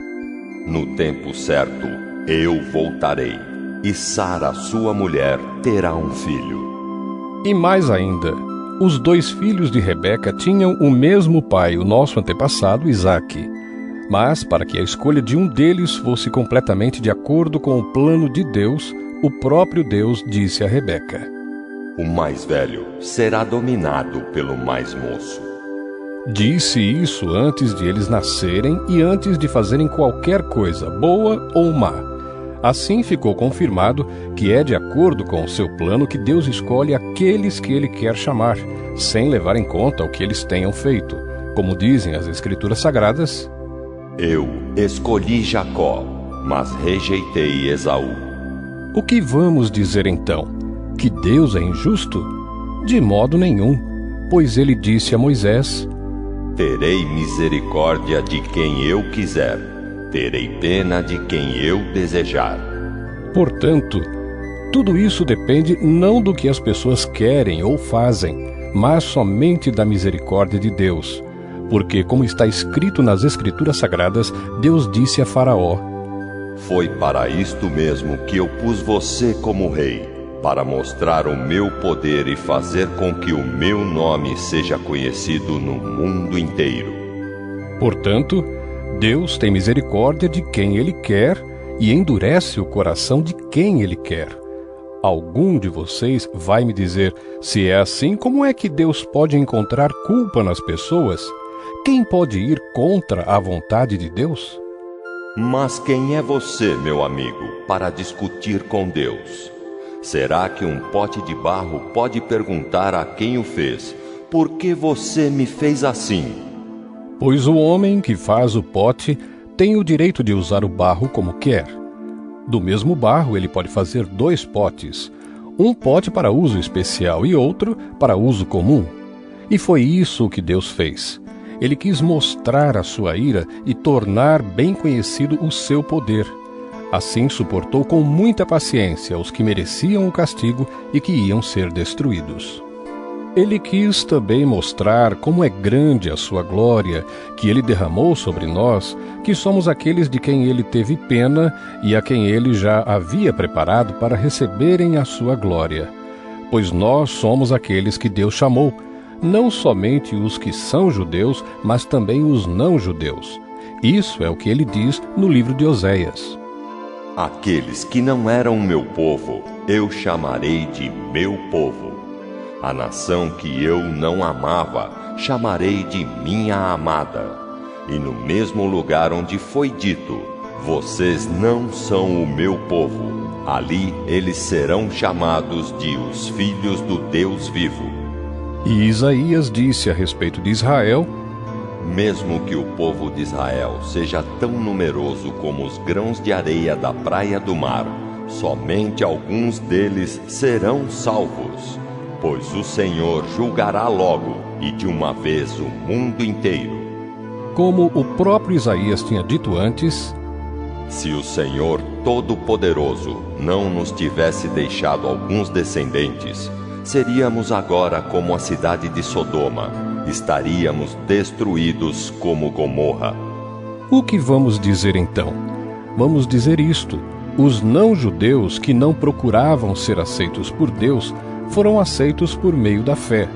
no tempo certo, eu voltarei, e Sara, sua mulher, terá um filho. E mais ainda, os dois filhos de Rebeca tinham o mesmo pai, o nosso antepassado Isaque. Mas, para que a escolha de um deles fosse completamente de acordo com o plano de Deus, o próprio Deus disse a Rebeca: o mais velho será dominado pelo mais moço. Disse isso antes de eles nascerem e antes de fazerem qualquer coisa, boa ou má. Assim ficou confirmado que é de acordo com o seu plano que Deus escolhe aqueles que ele quer chamar, sem levar em conta o que eles tenham feito. Como dizem as Escrituras Sagradas: eu escolhi Jacó, mas rejeitei Esaú. O que vamos dizer então? Que Deus é injusto? De modo nenhum, pois ele disse a Moisés: terei misericórdia de quem eu quiser, terei pena de quem eu desejar. Portanto, tudo isso depende não do que as pessoas querem ou fazem, mas somente da misericórdia de Deus. Porque, como está escrito nas Escrituras Sagradas, Deus disse a Faraó: foi para isto mesmo que eu pus você como rei, para mostrar o meu poder e fazer com que o meu nome seja conhecido no mundo inteiro. Portanto, Deus tem misericórdia de quem Ele quer e endurece o coração de quem Ele quer. Algum de vocês vai me dizer: se é assim, como é que Deus pode encontrar culpa nas pessoas? Quem pode ir contra a vontade de Deus? Mas quem é você, meu amigo, para discutir com Deus? Será que um pote de barro pode perguntar a quem o fez: por que você me fez assim? Pois o homem que faz o pote tem o direito de usar o barro como quer. Do mesmo barro ele pode fazer 2 potes, um pote para uso especial e outro para uso comum. E foi isso que Deus fez. Ele quis mostrar a sua ira e tornar bem conhecido o seu poder. Assim suportou com muita paciência os que mereciam o castigo e que iam ser destruídos. Ele quis também mostrar como é grande a sua glória, que ele derramou sobre nós, que somos aqueles de quem ele teve pena e a quem ele já havia preparado para receberem a sua glória. Pois nós somos aqueles que Deus chamou, não somente os que são judeus, mas também os não-judeus. Isso é o que ele diz no livro de Oséias. Aqueles que não eram meu povo, eu chamarei de meu povo. A nação que eu não amava, chamarei de minha amada. E no mesmo lugar onde foi dito: vocês não são o meu povo, ali eles serão chamados de os filhos do Deus vivo. E Isaías disse a respeito de Israel: mesmo que o povo de Israel seja tão numeroso como os grãos de areia da praia do mar, somente alguns deles serão salvos. Pois o Senhor julgará logo, e de uma vez, o mundo inteiro. Como o próprio Isaías tinha dito antes: se o Senhor Todo-Poderoso não nos tivesse deixado alguns descendentes, seríamos agora como a cidade de Sodoma, estaríamos destruídos como Gomorra. O que vamos dizer então? Vamos dizer isto: os não-judeus que não procuravam ser aceitos por Deus foram aceitos por meio da fé.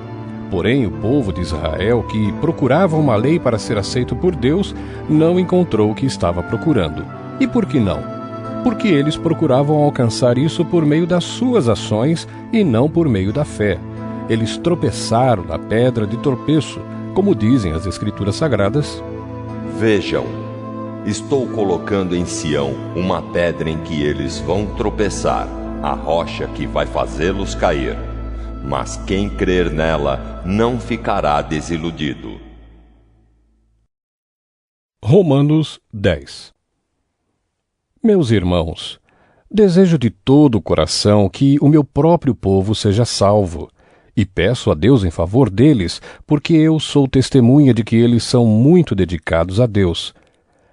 Porém, o povo de Israel, que procurava uma lei para ser aceito por Deus, não encontrou o que estava procurando. E por que não? Porque eles procuravam alcançar isso por meio das suas ações e não por meio da fé. Eles tropeçaram na pedra de tropeço, como dizem as Escrituras Sagradas. Vejam, estou colocando em Sião uma pedra em que eles vão tropeçar, a rocha que vai fazê-los cair. Mas quem crer nela não ficará desiludido. Romanos 10. Meus irmãos, desejo de todo o coração que o meu próprio povo seja salvo, e peço a Deus em favor deles, porque eu sou testemunha de que eles são muito dedicados a Deus.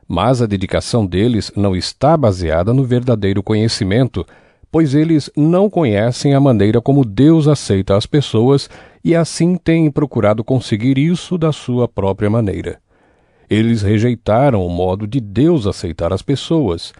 Mas a dedicação deles não está baseada no verdadeiro conhecimento, pois eles não conhecem a maneira como Deus aceita as pessoas e assim têm procurado conseguir isso da sua própria maneira. Eles rejeitaram o modo de Deus aceitar as pessoas,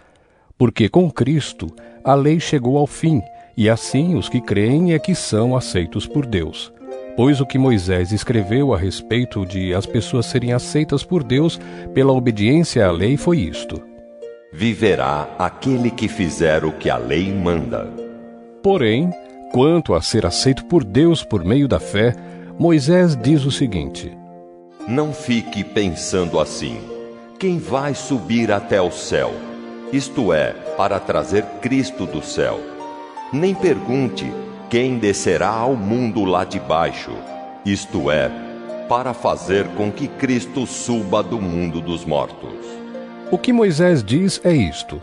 porque com Cristo a lei chegou ao fim, e assim os que creem é que são aceitos por Deus. Pois o que Moisés escreveu a respeito de as pessoas serem aceitas por Deus pela obediência à lei foi isto: viverá aquele que fizer o que a lei manda. Porém, quanto a ser aceito por Deus por meio da fé, Moisés diz o seguinte: não fique pensando assim: quem vai subir até o céu? Isto é, para trazer Cristo do céu. Nem pergunte: quem descerá ao mundo lá de baixo? Isto é, para fazer com que Cristo suba do mundo dos mortos. O que Moisés diz é isto: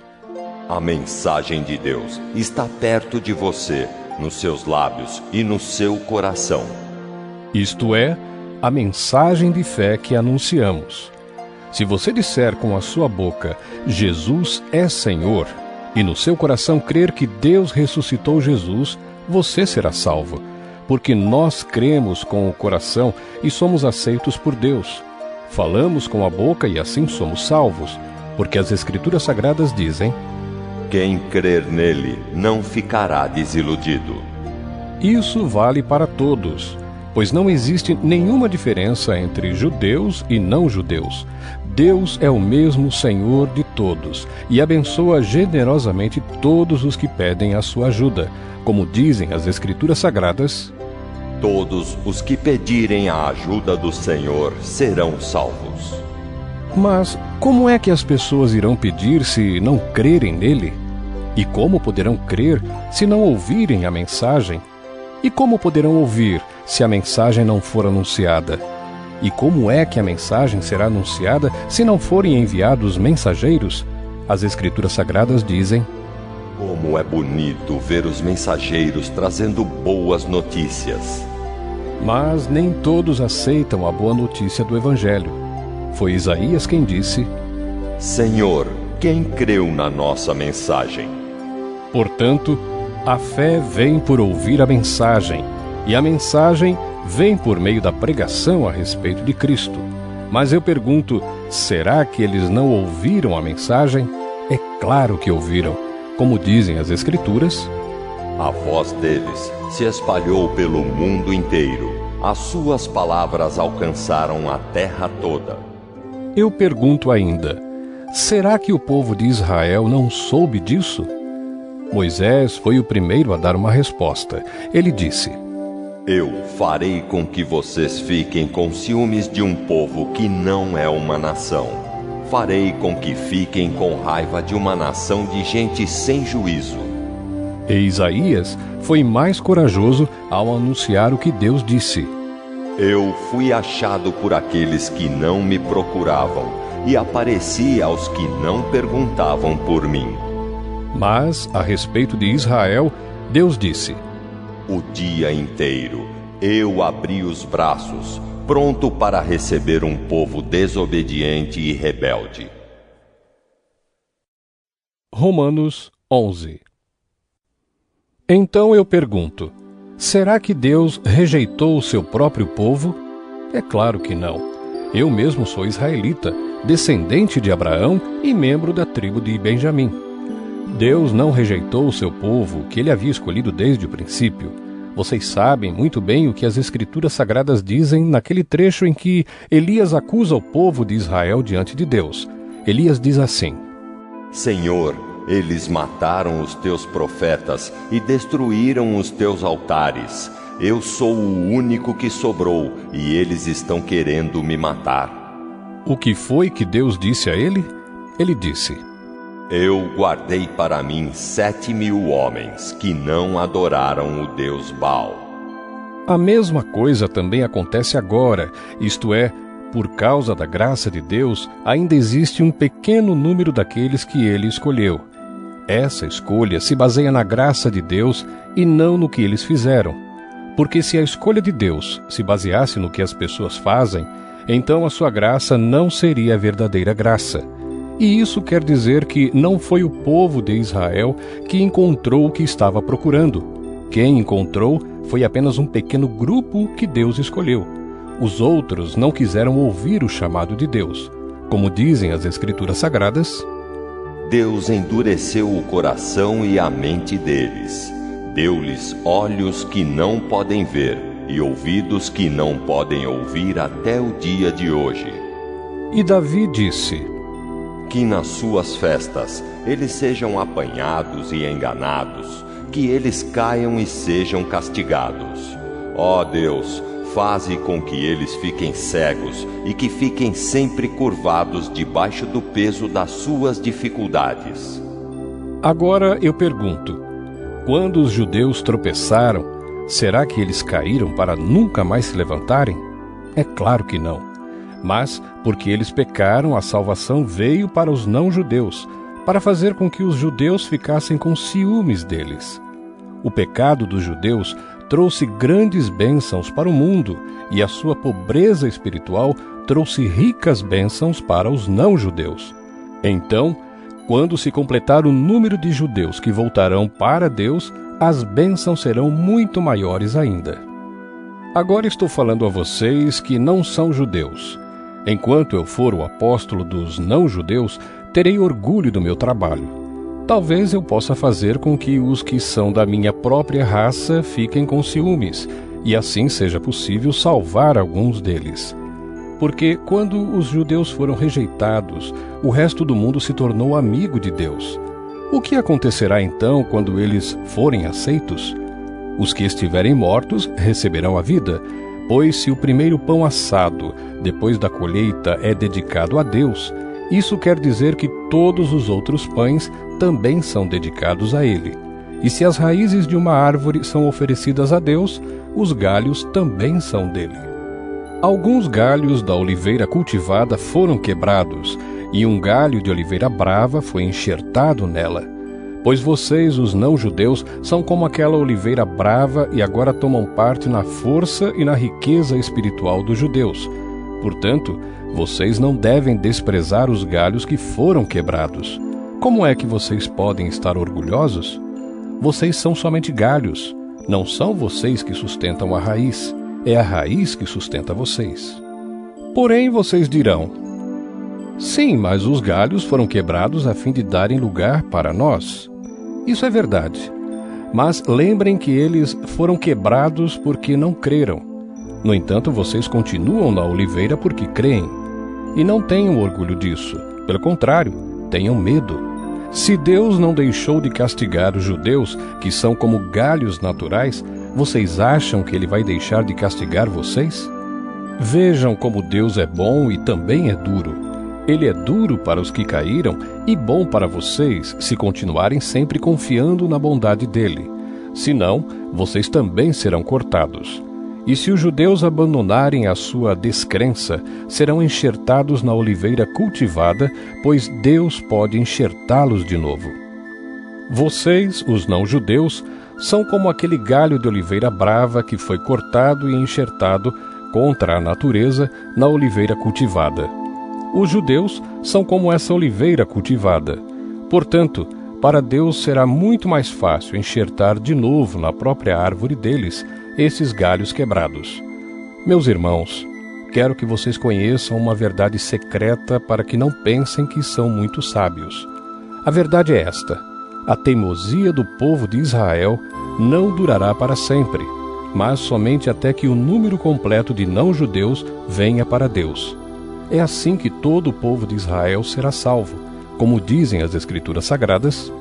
a mensagem de Deus está perto de você, nos seus lábios e no seu coração. Isto é, a mensagem de fé que anunciamos. Se você disser com a sua boca, Jesus é Senhor, e no seu coração crer que Deus ressuscitou Jesus, você será salvo, porque nós cremos com o coração e somos aceitos por Deus. Falamos com a boca e assim somos salvos, porque as Escrituras Sagradas dizem: quem crer nele não ficará desiludido. Isso vale para todos, pois não existe nenhuma diferença entre judeus e não-judeus. Deus é o mesmo Senhor de todos e abençoa generosamente todos os que pedem a sua ajuda, como dizem as Escrituras Sagradas: todos os que pedirem a ajuda do Senhor serão salvos. Mas como é que as pessoas irão pedir se não crerem nele? E como poderão crer se não ouvirem a mensagem? E como poderão ouvir se a mensagem não for anunciada? E como é que a mensagem será anunciada se não forem enviados mensageiros? As Escrituras Sagradas dizem: Como é bonito ver os mensageiros trazendo boas notícias. Mas nem todos aceitam a boa notícia do Evangelho. Foi Isaías quem disse: Senhor, quem creu na nossa mensagem? Portanto, a fé vem por ouvir a mensagem, e a mensagem vem por meio da pregação a respeito de Cristo. Mas eu pergunto, será que eles não ouviram a mensagem? É claro que ouviram. Como dizem as Escrituras: A voz deles se espalhou pelo mundo inteiro. As suas palavras alcançaram a terra toda. Eu pergunto ainda, será que o povo de Israel não soube disso? Moisés foi o primeiro a dar uma resposta. Ele disse: Eu farei com que vocês fiquem com ciúmes de um povo que não é uma nação. Farei com que fiquem com raiva de uma nação de gente sem juízo. E Isaías foi mais corajoso ao anunciar o que Deus disse: Eu fui achado por aqueles que não me procuravam, e apareci aos que não perguntavam por mim. Mas, a respeito de Israel, Deus disse: O dia inteiro eu abri os braços, pronto para receber um povo desobediente e rebelde. Romanos 11. Então eu pergunto, será que Deus rejeitou o seu próprio povo? É claro que não. Eu mesmo sou israelita, descendente de Abraão e membro da tribo de Benjamim. Deus não rejeitou o seu povo, que ele havia escolhido desde o princípio. Vocês sabem muito bem o que as Escrituras Sagradas dizem naquele trecho em que Elias acusa o povo de Israel diante de Deus. Elias diz assim: Senhor, eles mataram os teus profetas e destruíram os teus altares. Eu sou o único que sobrou e eles estão querendo me matar. O que foi que Deus disse a ele? Ele disse: Eu guardei para mim 7.000 homens que não adoraram o Deus Baal. A mesma coisa também acontece agora, isto é, por causa da graça de Deus, ainda existe um pequeno número daqueles que ele escolheu. Essa escolha se baseia na graça de Deus e não no que eles fizeram. Porque se a escolha de Deus se baseasse no que as pessoas fazem, então a sua graça não seria a verdadeira graça. E isso quer dizer que não foi o povo de Israel que encontrou o que estava procurando. Quem encontrou foi apenas um pequeno grupo que Deus escolheu. Os outros não quiseram ouvir o chamado de Deus. Como dizem as Escrituras Sagradas: Deus endureceu o coração e a mente deles. Deu-lhes olhos que não podem ver e ouvidos que não podem ouvir até o dia de hoje. E Davi disse: Que nas suas festas eles sejam apanhados e enganados, que eles caiam e sejam castigados. Ó Deus, faze com que eles fiquem cegos e que fiquem sempre curvados debaixo do peso das suas dificuldades. Agora eu pergunto, quando os judeus tropeçaram, será que eles caíram para nunca mais se levantarem? É claro que não. Mas, porque eles pecaram, a salvação veio para os não-judeus, para fazer com que os judeus ficassem com ciúmes deles. O pecado dos judeus trouxe grandes bênçãos para o mundo, e a sua pobreza espiritual trouxe ricas bênçãos para os não-judeus. Então, quando se completar o número de judeus que voltarão para Deus, as bênçãos serão muito maiores ainda. Agora estou falando a vocês que não são judeus. Enquanto eu for o apóstolo dos não-judeus, terei orgulho do meu trabalho. Talvez eu possa fazer com que os que são da minha própria raça fiquem com ciúmes, e assim seja possível salvar alguns deles. Porque quando os judeus foram rejeitados, o resto do mundo se tornou amigo de Deus. O que acontecerá então quando eles forem aceitos? Os que estiverem mortos receberão a vida, pois se o primeiro pão assado, depois da colheita, é dedicado a Deus, isso quer dizer que todos os outros pães também são dedicados a ele. E se as raízes de uma árvore são oferecidas a Deus, os galhos também são dele. Alguns galhos da oliveira cultivada foram quebrados, e um galho de oliveira brava foi enxertado nela. Pois vocês, os não-judeus, são como aquela oliveira brava e agora tomam parte na força e na riqueza espiritual dos judeus. Portanto, vocês não devem desprezar os galhos que foram quebrados. Como é que vocês podem estar orgulhosos? Vocês são somente galhos. Não são vocês que sustentam a raiz. É a raiz que sustenta vocês. Porém, vocês dirão: sim, mas os galhos foram quebrados a fim de darem lugar para nós. Isso é verdade. Mas lembrem que eles foram quebrados porque não creram. No entanto, vocês continuam na oliveira porque creem. E não tenham orgulho disso. Pelo contrário, tenham medo. Se Deus não deixou de castigar os judeus, que são como galhos naturais, vocês acham que Ele vai deixar de castigar vocês? Vejam como Deus é bom e também é duro. Ele é duro para os que caíram e bom para vocês, se continuarem sempre confiando na bondade dele. Senão, vocês também serão cortados. E se os judeus abandonarem a sua descrença, serão enxertados na oliveira cultivada, pois Deus pode enxertá-los de novo. Vocês, os não-judeus, são como aquele galho de oliveira brava que foi cortado e enxertado contra a natureza na oliveira cultivada. Os judeus são como essa oliveira cultivada. Portanto, para Deus será muito mais fácil enxertar de novo na própria árvore deles esses galhos quebrados. Meus irmãos, quero que vocês conheçam uma verdade secreta para que não pensem que são muito sábios. A verdade é esta: a teimosia do povo de Israel não durará para sempre, mas somente até que o número completo de não-judeus venha para Deus. É assim que todo o povo de Israel será salvo, como dizem as Escrituras Sagradas: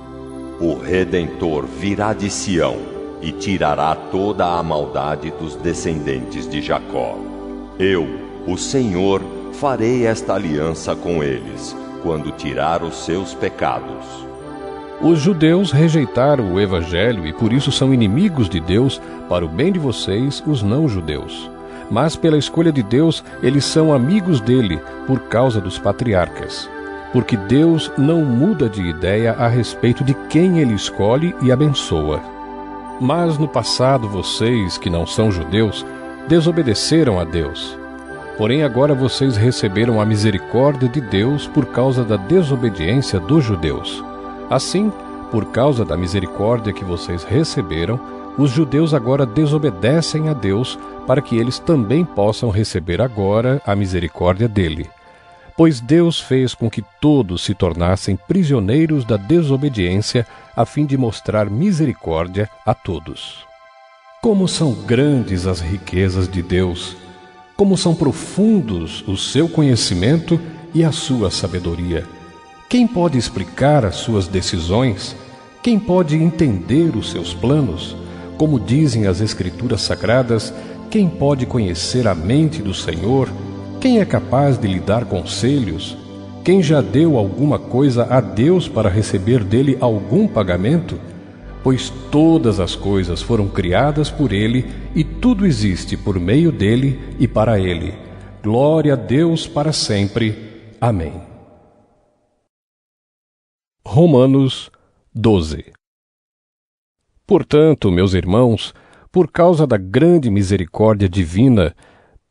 o Redentor virá de Sião e tirará toda a maldade dos descendentes de Jacó. Eu, o Senhor, farei esta aliança com eles, quando tirar os seus pecados. Os judeus rejeitaram o Evangelho e por isso são inimigos de Deus para o bem de vocês, os não-judeus. Mas pela escolha de Deus, eles são amigos dele por causa dos patriarcas. Porque Deus não muda de ideia a respeito de quem ele escolhe e abençoa. Mas no passado vocês, que não são judeus, desobedeceram a Deus. Porém agora vocês receberam a misericórdia de Deus por causa da desobediência dos judeus. Assim, por causa da misericórdia que vocês receberam, os judeus agora desobedecem a Deus para que eles também possam receber agora a misericórdia dele. Pois Deus fez com que todos se tornassem prisioneiros da desobediência, a fim de mostrar misericórdia a todos. Como são grandes as riquezas de Deus! Como são profundos o seu conhecimento e a sua sabedoria! Quem pode explicar as suas decisões? Quem pode entender os seus planos? Como dizem as Escrituras Sagradas, quem pode conhecer a mente do Senhor? Quem é capaz de lhe dar conselhos? Quem já deu alguma coisa a Deus para receber dele algum pagamento? Pois todas as coisas foram criadas por ele e tudo existe por meio dele e para ele. Glória a Deus para sempre. Amém. Romanos 12. Portanto, meus irmãos, por causa da grande misericórdia divina,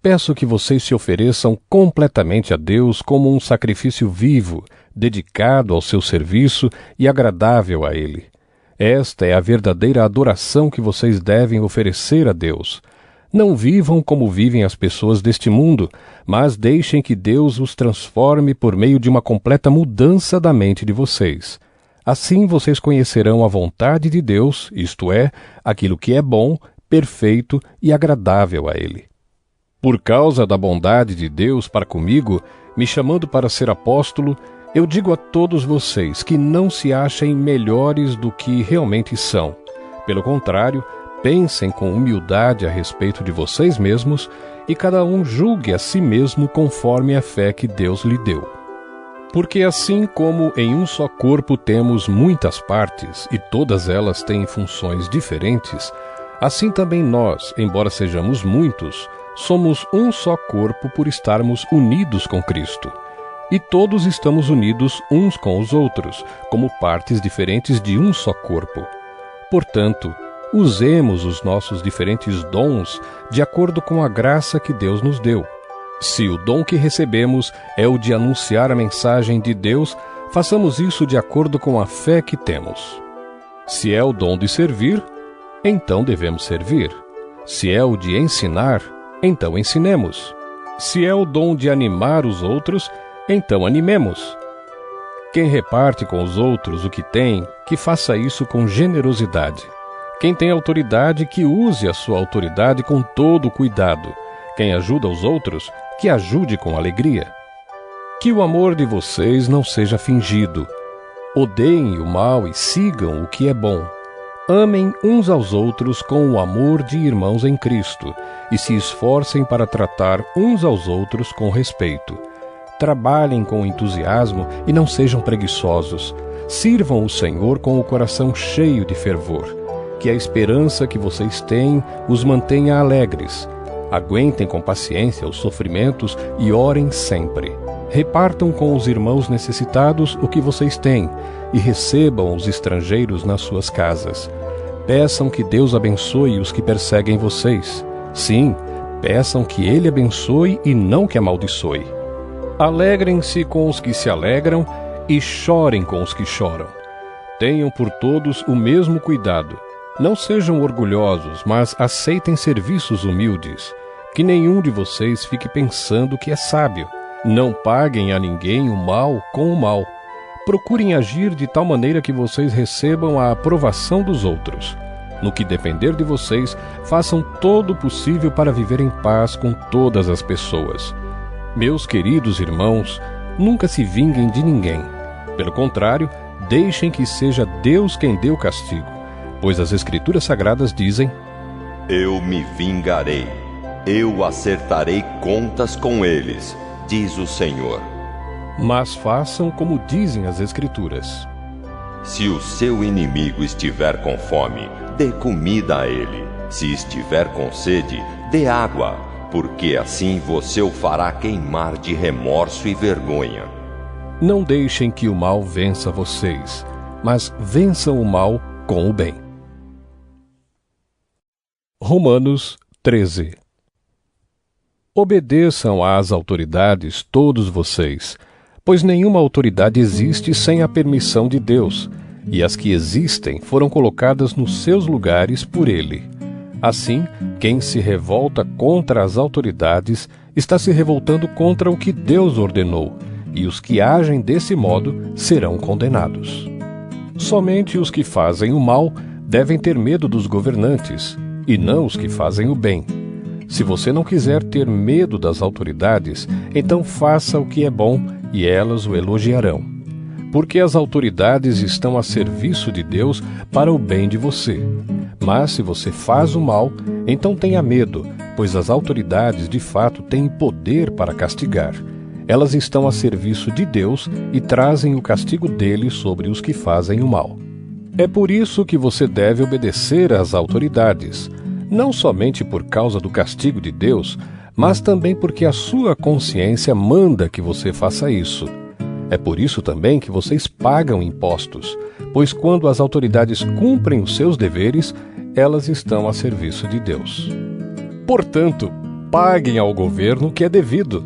peço que vocês se ofereçam completamente a Deus como um sacrifício vivo, dedicado ao seu serviço e agradável a Ele. Esta é a verdadeira adoração que vocês devem oferecer a Deus. Não vivam como vivem as pessoas deste mundo, mas deixem que Deus os transforme por meio de uma completa mudança da mente de vocês. Assim vocês conhecerão a vontade de Deus, isto é, aquilo que é bom, perfeito e agradável a Ele. Por causa da bondade de Deus para comigo, me chamando para ser apóstolo, eu digo a todos vocês que não se achem melhores do que realmente são. Pelo contrário, pensem com humildade a respeito de vocês mesmos e cada um julgue a si mesmo conforme a fé que Deus lhe deu. Porque assim como em um só corpo temos muitas partes, e todas elas têm funções diferentes, assim também nós, embora sejamos muitos, somos um só corpo por estarmos unidos com Cristo. E todos estamos unidos uns com os outros, como partes diferentes de um só corpo. Portanto, usemos os nossos diferentes dons de acordo com a graça que Deus nos deu. Se o dom que recebemos é o de anunciar a mensagem de Deus, façamos isso de acordo com a fé que temos. Se é o dom de servir, então devemos servir. Se é o de ensinar, então ensinemos. Se é o dom de animar os outros, então animemos. Quem reparte com os outros o que tem, que faça isso com generosidade. Quem tem autoridade, que use a sua autoridade com todo cuidado. Quem ajuda os outros, que ajude com alegria. Que o amor de vocês não seja fingido. Odeiem o mal e sigam o que é bom. Amem uns aos outros com o amor de irmãos em Cristo e se esforcem para tratar uns aos outros com respeito. Trabalhem com entusiasmo e não sejam preguiçosos. Sirvam o Senhor com o coração cheio de fervor. Que a esperança que vocês têm os mantenha alegres. Aguentem com paciência os sofrimentos e orem sempre. Repartam com os irmãos necessitados o que vocês têm e recebam os estrangeiros nas suas casas. Peçam que Deus abençoe os que perseguem vocês. Sim, peçam que Ele abençoe e não que amaldiçoe. Alegrem-se com os que se alegram e chorem com os que choram. Tenham por todos o mesmo cuidado. Não sejam orgulhosos, mas aceitem serviços humildes. Que nenhum de vocês fique pensando que é sábio. Não paguem a ninguém o mal com o mal. Procurem agir de tal maneira que vocês recebam a aprovação dos outros. No que depender de vocês, façam todo o possível para viver em paz com todas as pessoas. Meus queridos irmãos, nunca se vinguem de ninguém. Pelo contrário, deixem que seja Deus quem dê o castigo, pois as Escrituras Sagradas dizem: Eu me vingarei, eu acertarei contas com eles, diz o Senhor. Mas façam como dizem as Escrituras. Se o seu inimigo estiver com fome, dê comida a ele. Se estiver com sede, dê água, porque assim você o fará queimar de remorso e vergonha. Não deixem que o mal vença vocês, mas vençam o mal com o bem. Romanos 13. Obedeçam às autoridades todos vocês, pois nenhuma autoridade existe sem a permissão de Deus, e as que existem foram colocadas nos seus lugares por Ele. Assim, quem se revolta contra as autoridades está se revoltando contra o que Deus ordenou, e os que agem desse modo serão condenados. Somente os que fazem o mal devem ter medo dos governantes, e não os que fazem o bem. Se você não quiser ter medo das autoridades, então faça o que é bom e elas o elogiarão. Porque as autoridades estão a serviço de Deus para o bem de você. Mas se você faz o mal, então tenha medo, pois as autoridades de fato têm poder para castigar. Elas estão a serviço de Deus e trazem o castigo dele sobre os que fazem o mal. É por isso que você deve obedecer às autoridades, não somente por causa do castigo de Deus, mas também porque a sua consciência manda que você faça isso. É por isso também que vocês pagam impostos, pois quando as autoridades cumprem os seus deveres, elas estão a serviço de Deus. Portanto, paguem ao governo o que é devido.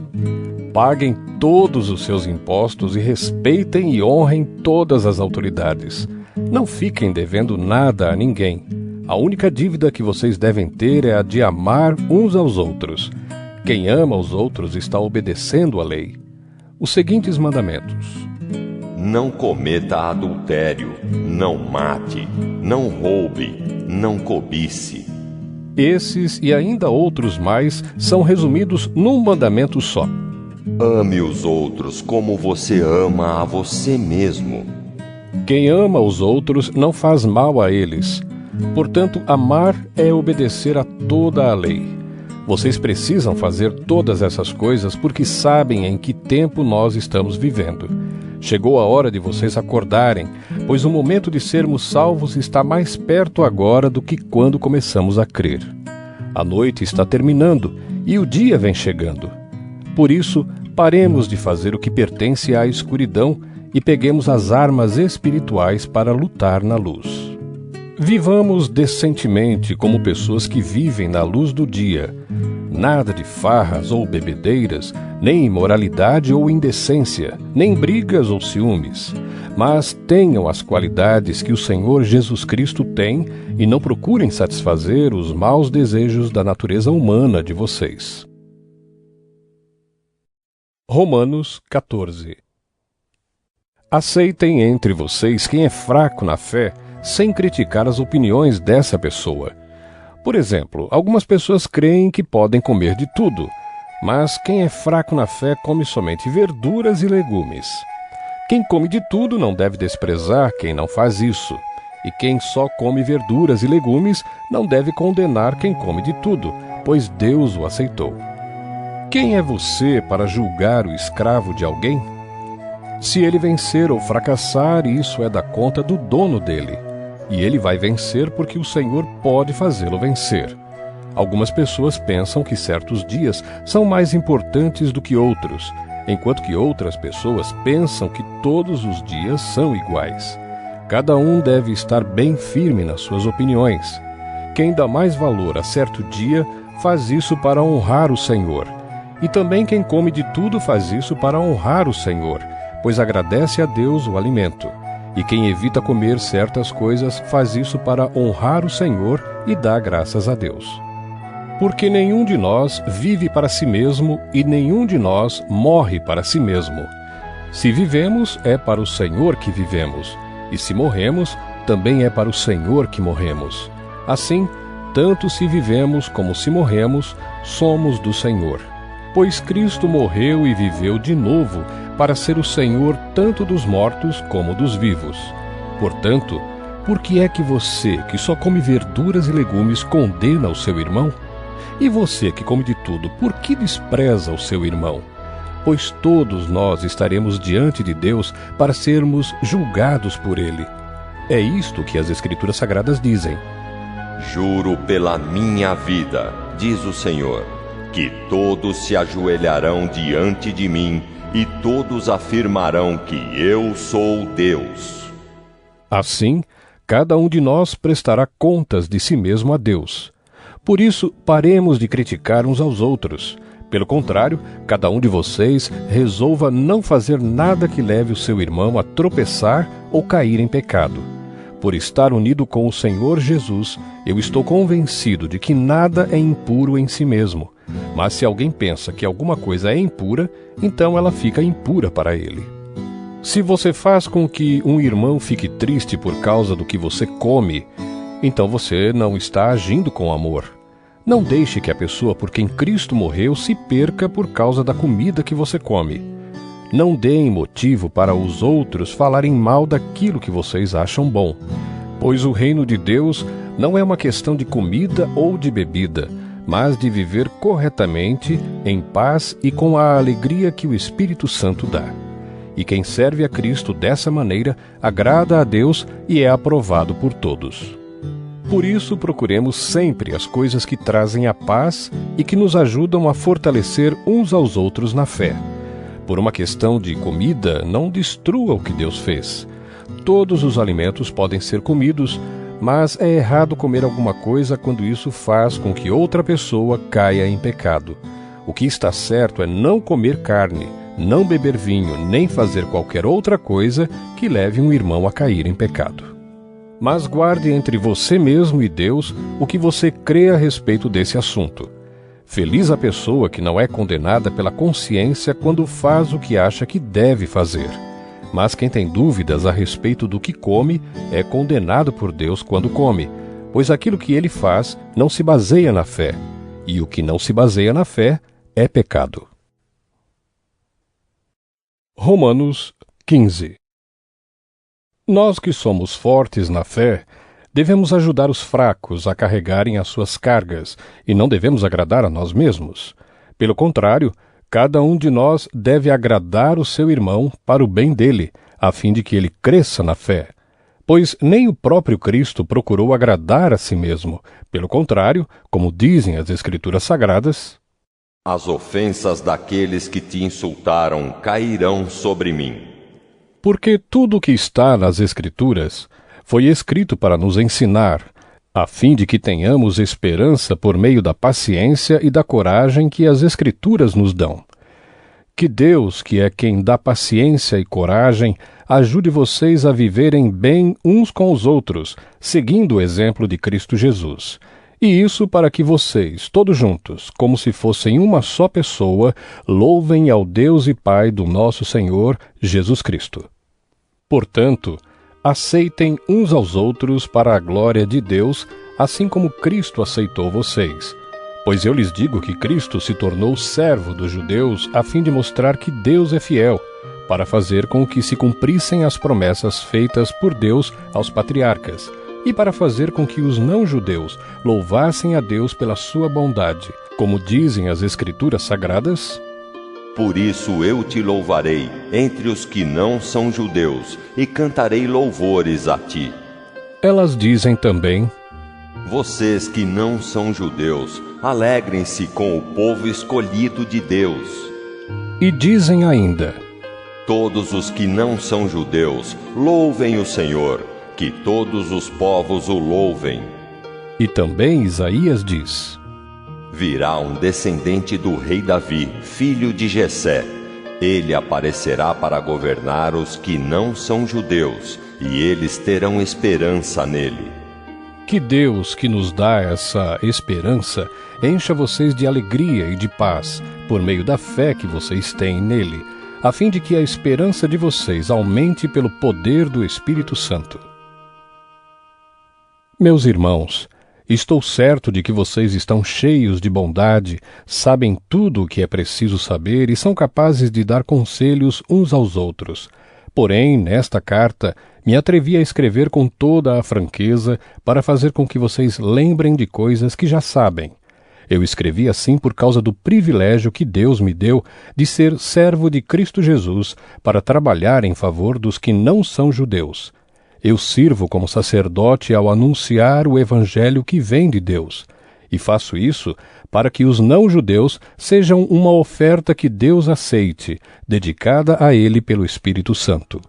Paguem todos os seus impostos e respeitem e honrem todas as autoridades. Não fiquem devendo nada a ninguém. A única dívida que vocês devem ter é a de amar uns aos outros. Quem ama os outros está obedecendo à lei. Os seguintes mandamentos: Não cometa adultério, não mate, não roube, não cobice. Esses e ainda outros mais são resumidos num mandamento só: Ame os outros como você ama a você mesmo. Quem ama os outros não faz mal a eles. Portanto, amar é obedecer a toda a lei. Vocês precisam fazer todas essas coisas porque sabem em que tempo nós estamos vivendo. Chegou a hora de vocês acordarem, pois o momento de sermos salvos está mais perto agora do que quando começamos a crer. A noite está terminando e o dia vem chegando. Por isso, paremos de fazer o que pertence à escuridão e peguemos as armas espirituais para lutar na luz. Vivamos decentemente como pessoas que vivem na luz do dia. Nada de farras ou bebedeiras, nem imoralidade ou indecência, nem brigas ou ciúmes. Mas tenham as qualidades que o Senhor Jesus Cristo tem e não procurem satisfazer os maus desejos da natureza humana de vocês. Romanos 14. Aceitem entre vocês quem é fraco na fé, sem criticar as opiniões dessa pessoa. Por exemplo, algumas pessoas creem que podem comer de tudo, mas quem é fraco na fé come somente verduras e legumes. Quem come de tudo não deve desprezar quem não faz isso, e quem só come verduras e legumes não deve condenar quem come de tudo, pois Deus o aceitou. Quem é você para julgar o escravo de alguém? Se ele vencer ou fracassar, isso é da conta do dono dele. E ele vai vencer porque o Senhor pode fazê-lo vencer. Algumas pessoas pensam que certos dias são mais importantes do que outros, enquanto que outras pessoas pensam que todos os dias são iguais. Cada um deve estar bem firme nas suas opiniões. Quem dá mais valor a certo dia faz isso para honrar o Senhor. E também quem come de tudo faz isso para honrar o Senhor, pois agradece a Deus o alimento. E quem evita comer certas coisas faz isso para honrar o Senhor e dá graças a Deus. Porque nenhum de nós vive para si mesmo e nenhum de nós morre para si mesmo. Se vivemos, é para o Senhor que vivemos, e se morremos, também é para o Senhor que morremos. Assim, tanto se vivemos como se morremos, somos do Senhor. Pois Cristo morreu e viveu de novo para ser o Senhor tanto dos mortos como dos vivos. Portanto, por que é que você, que só come verduras e legumes, condena o seu irmão? E você, que come de tudo, por que despreza o seu irmão? Pois todos nós estaremos diante de Deus para sermos julgados por ele. É isto que as Escrituras Sagradas dizem. Juro pela minha vida, diz o Senhor, que todos se ajoelharão diante de mim e todos afirmarão que eu sou Deus. Assim, cada um de nós prestará contas de si mesmo a Deus. Por isso, paremos de criticar uns aos outros. Pelo contrário, cada um de vocês resolva não fazer nada que leve o seu irmão a tropeçar ou cair em pecado. Por estar unido com o Senhor Jesus, eu estou convencido de que nada é impuro em si mesmo. Mas se alguém pensa que alguma coisa é impura, então ela fica impura para ele. Se você faz com que um irmão fique triste por causa do que você come, então você não está agindo com amor. Não deixe que a pessoa por quem Cristo morreu se perca por causa da comida que você come. Não deem motivo para os outros falarem mal daquilo que vocês acham bom, pois o reino de Deus não é uma questão de comida ou de bebida, mas de viver corretamente, em paz e com a alegria que o Espírito Santo dá. E quem serve a Cristo dessa maneira agrada a Deus e é aprovado por todos. Por isso, procuremos sempre as coisas que trazem a paz e que nos ajudam a fortalecer uns aos outros na fé. Por uma questão de comida, não destrua o que Deus fez. Todos os alimentos podem ser comidos, mas é errado comer alguma coisa quando isso faz com que outra pessoa caia em pecado. O que está certo é não comer carne, não beber vinho, nem fazer qualquer outra coisa que leve um irmão a cair em pecado. Mas guarde entre você mesmo e Deus o que você crê a respeito desse assunto. Feliz a pessoa que não é condenada pela consciência quando faz o que acha que deve fazer. Mas quem tem dúvidas a respeito do que come é condenado por Deus quando come, pois aquilo que ele faz não se baseia na fé, e o que não se baseia na fé é pecado. Romanos 15. Nós que somos fortes na fé, Devemos ajudar os fracos a carregarem as suas cargas, e não devemos agradar a nós mesmos. Pelo contrário, cada um de nós deve agradar o seu irmão para o bem dele, a fim de que ele cresça na fé. Pois nem o próprio Cristo procurou agradar a si mesmo. Pelo contrário, como dizem as Escrituras Sagradas, as ofensas daqueles que te insultaram cairão sobre mim. Porque tudo o que está nas Escrituras foi escrito para nos ensinar, a fim de que tenhamos esperança por meio da paciência e da coragem que as Escrituras nos dão. Que Deus, que é quem dá paciência e coragem, ajude vocês a viverem bem uns com os outros, seguindo o exemplo de Cristo Jesus. E isso para que vocês, todos juntos, como se fossem uma só pessoa, louvem ao Deus e Pai do nosso Senhor Jesus Cristo. Portanto, aceitem uns aos outros para a glória de Deus, assim como Cristo aceitou vocês. Pois eu lhes digo que Cristo se tornou servo dos judeus a fim de mostrar que Deus é fiel, para fazer com que se cumprissem as promessas feitas por Deus aos patriarcas, e para fazer com que os não-judeus louvassem a Deus pela sua bondade. Como dizem as Escrituras Sagradas, por isso eu te louvarei entre os que não são judeus, e cantarei louvores a ti. Elas dizem também, vocês que não são judeus, alegrem-se com o povo escolhido de Deus. E dizem ainda, todos os que não são judeus, louvem o Senhor, que todos os povos o louvem. E também Isaías diz, virá um descendente do rei Davi, filho de Jessé. Ele aparecerá para governar os que não são judeus, e eles terão esperança nele. Que Deus, que nos dá essa esperança, encha vocês de alegria e de paz, por meio da fé que vocês têm nele, a fim de que a esperança de vocês aumente pelo poder do Espírito Santo. Meus irmãos, estou certo de que vocês estão cheios de bondade, sabem tudo o que é preciso saber e são capazes de dar conselhos uns aos outros. Porém, nesta carta, me atrevi a escrever com toda a franqueza para fazer com que vocês lembrem de coisas que já sabem. Eu escrevi assim por causa do privilégio que Deus me deu de ser servo de Cristo Jesus para trabalhar em favor dos que não são judeus. Eu sirvo como sacerdote ao anunciar o Evangelho que vem de Deus, e faço isso para que os não-judeus sejam uma oferta que Deus aceite, dedicada a Ele pelo Espírito Santo.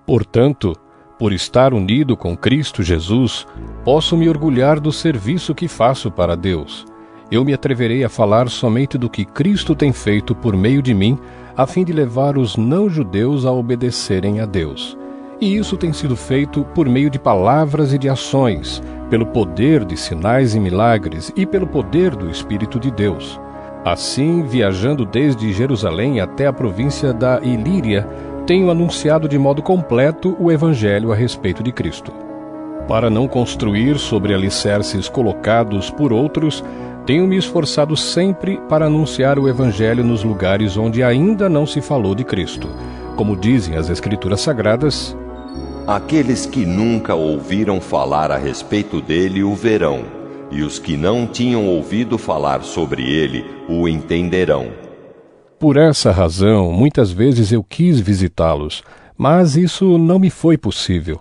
Portanto, por estar unido com Cristo Jesus, posso me orgulhar do serviço que faço para Deus. Eu me atreverei a falar somente do que Cristo tem feito por meio de mim, a fim de levar os não-judeus a obedecerem a Deus. E isso tem sido feito por meio de palavras e de ações, pelo poder de sinais e milagres e pelo poder do Espírito de Deus. Assim, viajando desde Jerusalém até a província da Ilíria, tenho anunciado de modo completo o Evangelho a respeito de Cristo. Para não construir sobre alicerces colocados por outros, tenho me esforçado sempre para anunciar o Evangelho nos lugares onde ainda não se falou de Cristo. Como dizem as Escrituras Sagradas, aqueles que nunca ouviram falar a respeito dele o verão, e os que não tinham ouvido falar sobre ele o entenderão. Por essa razão, muitas vezes eu quis visitá-los, mas isso não me foi possível.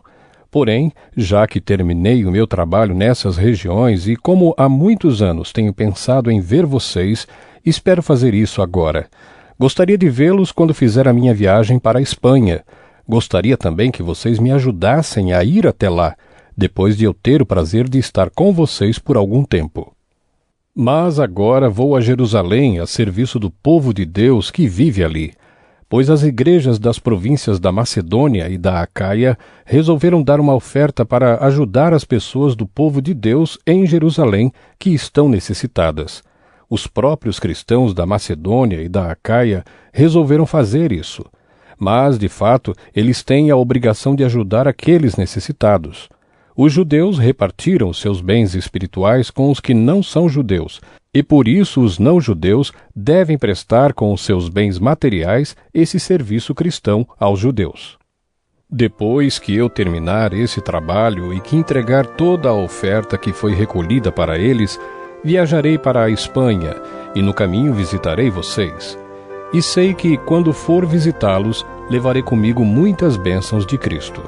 Porém, já que terminei o meu trabalho nessas regiões e como há muitos anos tenho pensado em ver vocês, espero fazer isso agora. Gostaria de vê-los quando fizer a minha viagem para a Espanha. Gostaria também que vocês me ajudassem a ir até lá, depois de eu ter o prazer de estar com vocês por algum tempo. Mas agora vou a Jerusalém a serviço do povo de Deus que vive ali, pois as igrejas das províncias da Macedônia e da Acaia resolveram dar uma oferta para ajudar as pessoas do povo de Deus em Jerusalém que estão necessitadas. Os próprios cristãos da Macedônia e da Acaia resolveram fazer isso. Mas, de fato, eles têm a obrigação de ajudar aqueles necessitados. Os judeus repartiram seus bens espirituais com os que não são judeus, e por isso os não-judeus devem prestar com os seus bens materiais esse serviço cristão aos judeus. Depois que eu terminar esse trabalho e que entregar toda a oferta que foi recolhida para eles, viajarei para a Espanha e no caminho visitarei vocês. E sei que, quando for visitá-los, levarei comigo muitas bênçãos de Cristo.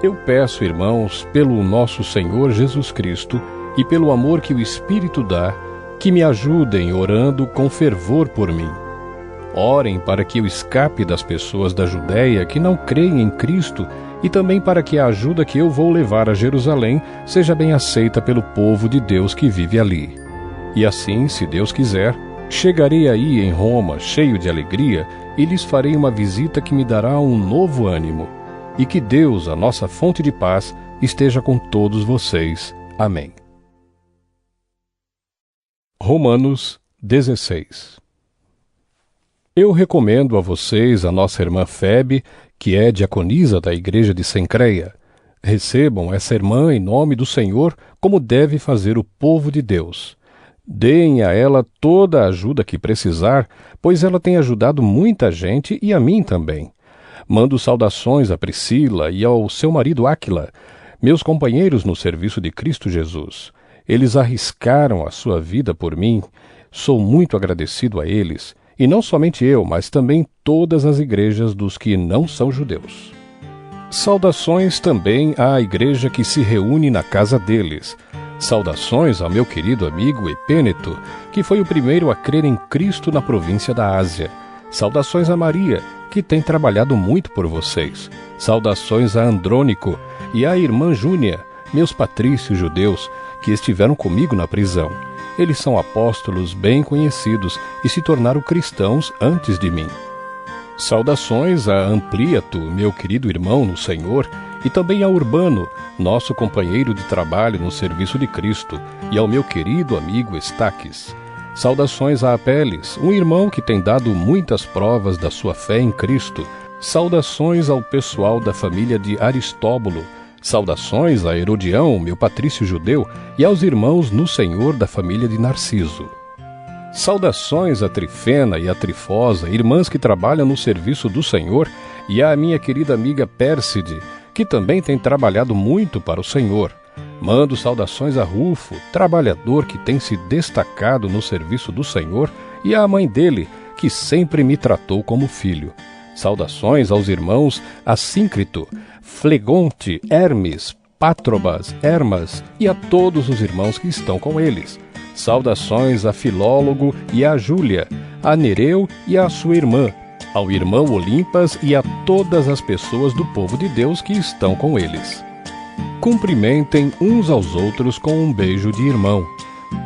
Eu peço, irmãos, pelo nosso Senhor Jesus Cristo e pelo amor que o Espírito dá, que me ajudem orando com fervor por mim. Orem para que eu escape das pessoas da Judéia que não creem em Cristo e também para que a ajuda que eu vou levar a Jerusalém seja bem aceita pelo povo de Deus que vive ali. E assim, se Deus quiser, chegarei aí em Roma cheio de alegria e lhes farei uma visita que me dará um novo ânimo. E que Deus, a nossa fonte de paz, esteja com todos vocês. Amém. Romanos 16. Eu recomendo a vocês a nossa irmã Febe, que é diaconisa da igreja de Cencreia. Recebam essa irmã em nome do Senhor, como deve fazer o povo de Deus. Deem a ela toda a ajuda que precisar, pois ela tem ajudado muita gente e a mim também. Mando saudações a Priscila e ao seu marido Áquila, meus companheiros no serviço de Cristo Jesus. Eles arriscaram a sua vida por mim. Sou muito agradecido a eles. E não somente eu, mas também todas as igrejas dos que não são judeus. Saudações também à igreja que se reúne na casa deles. Saudações ao meu querido amigo Epêneto, que foi o primeiro a crer em Cristo na província da Ásia. Saudações a Maria, que tem trabalhado muito por vocês. Saudações a Andrônico e à irmã Júnia, meus patrícios judeus, que estiveram comigo na prisão. Eles são apóstolos bem conhecidos e se tornaram cristãos antes de mim. Saudações a Ampliato, meu querido irmão no Senhor, e também a Urbano, nosso companheiro de trabalho no serviço de Cristo, e ao meu querido amigo Estaques. Saudações a Apeles, um irmão que tem dado muitas provas da sua fé em Cristo. Saudações ao pessoal da família de Aristóbulo. Saudações a Herodião, meu patrício judeu, e aos irmãos no Senhor da família de Narciso. Saudações a Trifena e a Trifosa, irmãs que trabalham no serviço do Senhor, e à minha querida amiga Pérside, que também tem trabalhado muito para o Senhor. Mando saudações a Rufo, trabalhador que tem se destacado no serviço do Senhor, e à mãe dele, que sempre me tratou como filho. Saudações aos irmãos Assíncrito, Flegonte, Hermes, Pátrobas, Hermas e a todos os irmãos que estão com eles. Saudações a Filólogo e a Júlia, a Nereu e a sua irmã, ao irmão Olimpas e a todas as pessoas do povo de Deus que estão com eles. Cumprimentem uns aos outros com um beijo de irmão.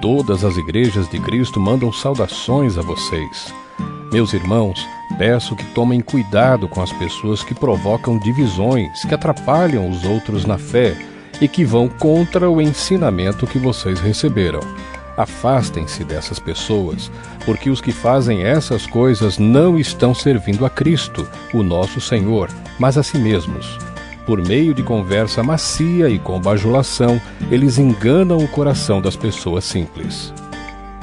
Todas as igrejas de Cristo mandam saudações a vocês. Meus irmãos, peço que tomem cuidado com as pessoas que provocam divisões, que atrapalham os outros na fé e que vão contra o ensinamento que vocês receberam. Afastem-se dessas pessoas, porque os que fazem essas coisas não estão servindo a Cristo, o nosso Senhor, mas a si mesmos. Por meio de conversa macia e com bajulação, eles enganam o coração das pessoas simples.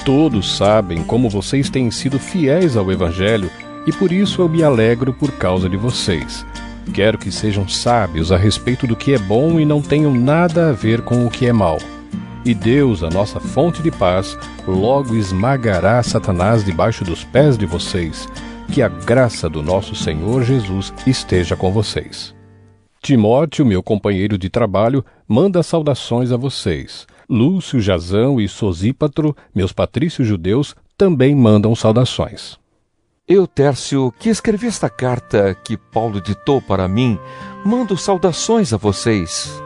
Todos sabem como vocês têm sido fiéis ao Evangelho e por isso eu me alegro por causa de vocês. Quero que sejam sábios a respeito do que é bom e não tenham nada a ver com o que é mal. E Deus, a nossa fonte de paz, logo esmagará Satanás debaixo dos pés de vocês. Que a graça do nosso Senhor Jesus esteja com vocês. Timóteo, meu companheiro de trabalho, manda saudações a vocês. Lúcio, Jasão e Sosípatro, meus patrícios judeus, também mandam saudações. Eu, Tércio, que escrevi esta carta que Paulo ditou para mim, mando saudações a vocês.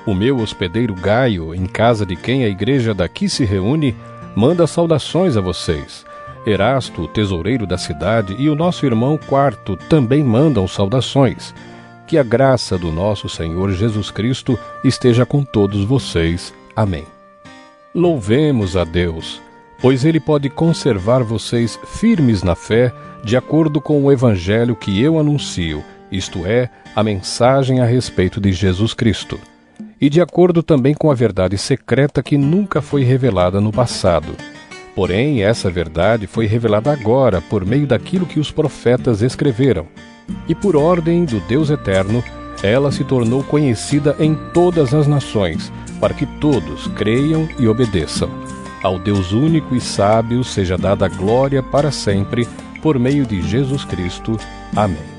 O meu hospedeiro Gaio, em casa de quem a igreja daqui se reúne, manda saudações a vocês. Erasto, o tesoureiro da cidade, e o nosso irmão Quarto também mandam saudações. Que a graça do nosso Senhor Jesus Cristo esteja com todos vocês. Amém. Louvemos a Deus, pois Ele pode conservar vocês firmes na fé, de acordo com o Evangelho que eu anuncio, isto é, a mensagem a respeito de Jesus Cristo, e de acordo também com a verdade secreta que nunca foi revelada no passado. Porém, essa verdade foi revelada agora por meio daquilo que os profetas escreveram. E por ordem do Deus eterno, ela se tornou conhecida em todas as nações, para que todos creiam e obedeçam. Ao Deus único e sábio seja dada glória para sempre, por meio de Jesus Cristo. Amém.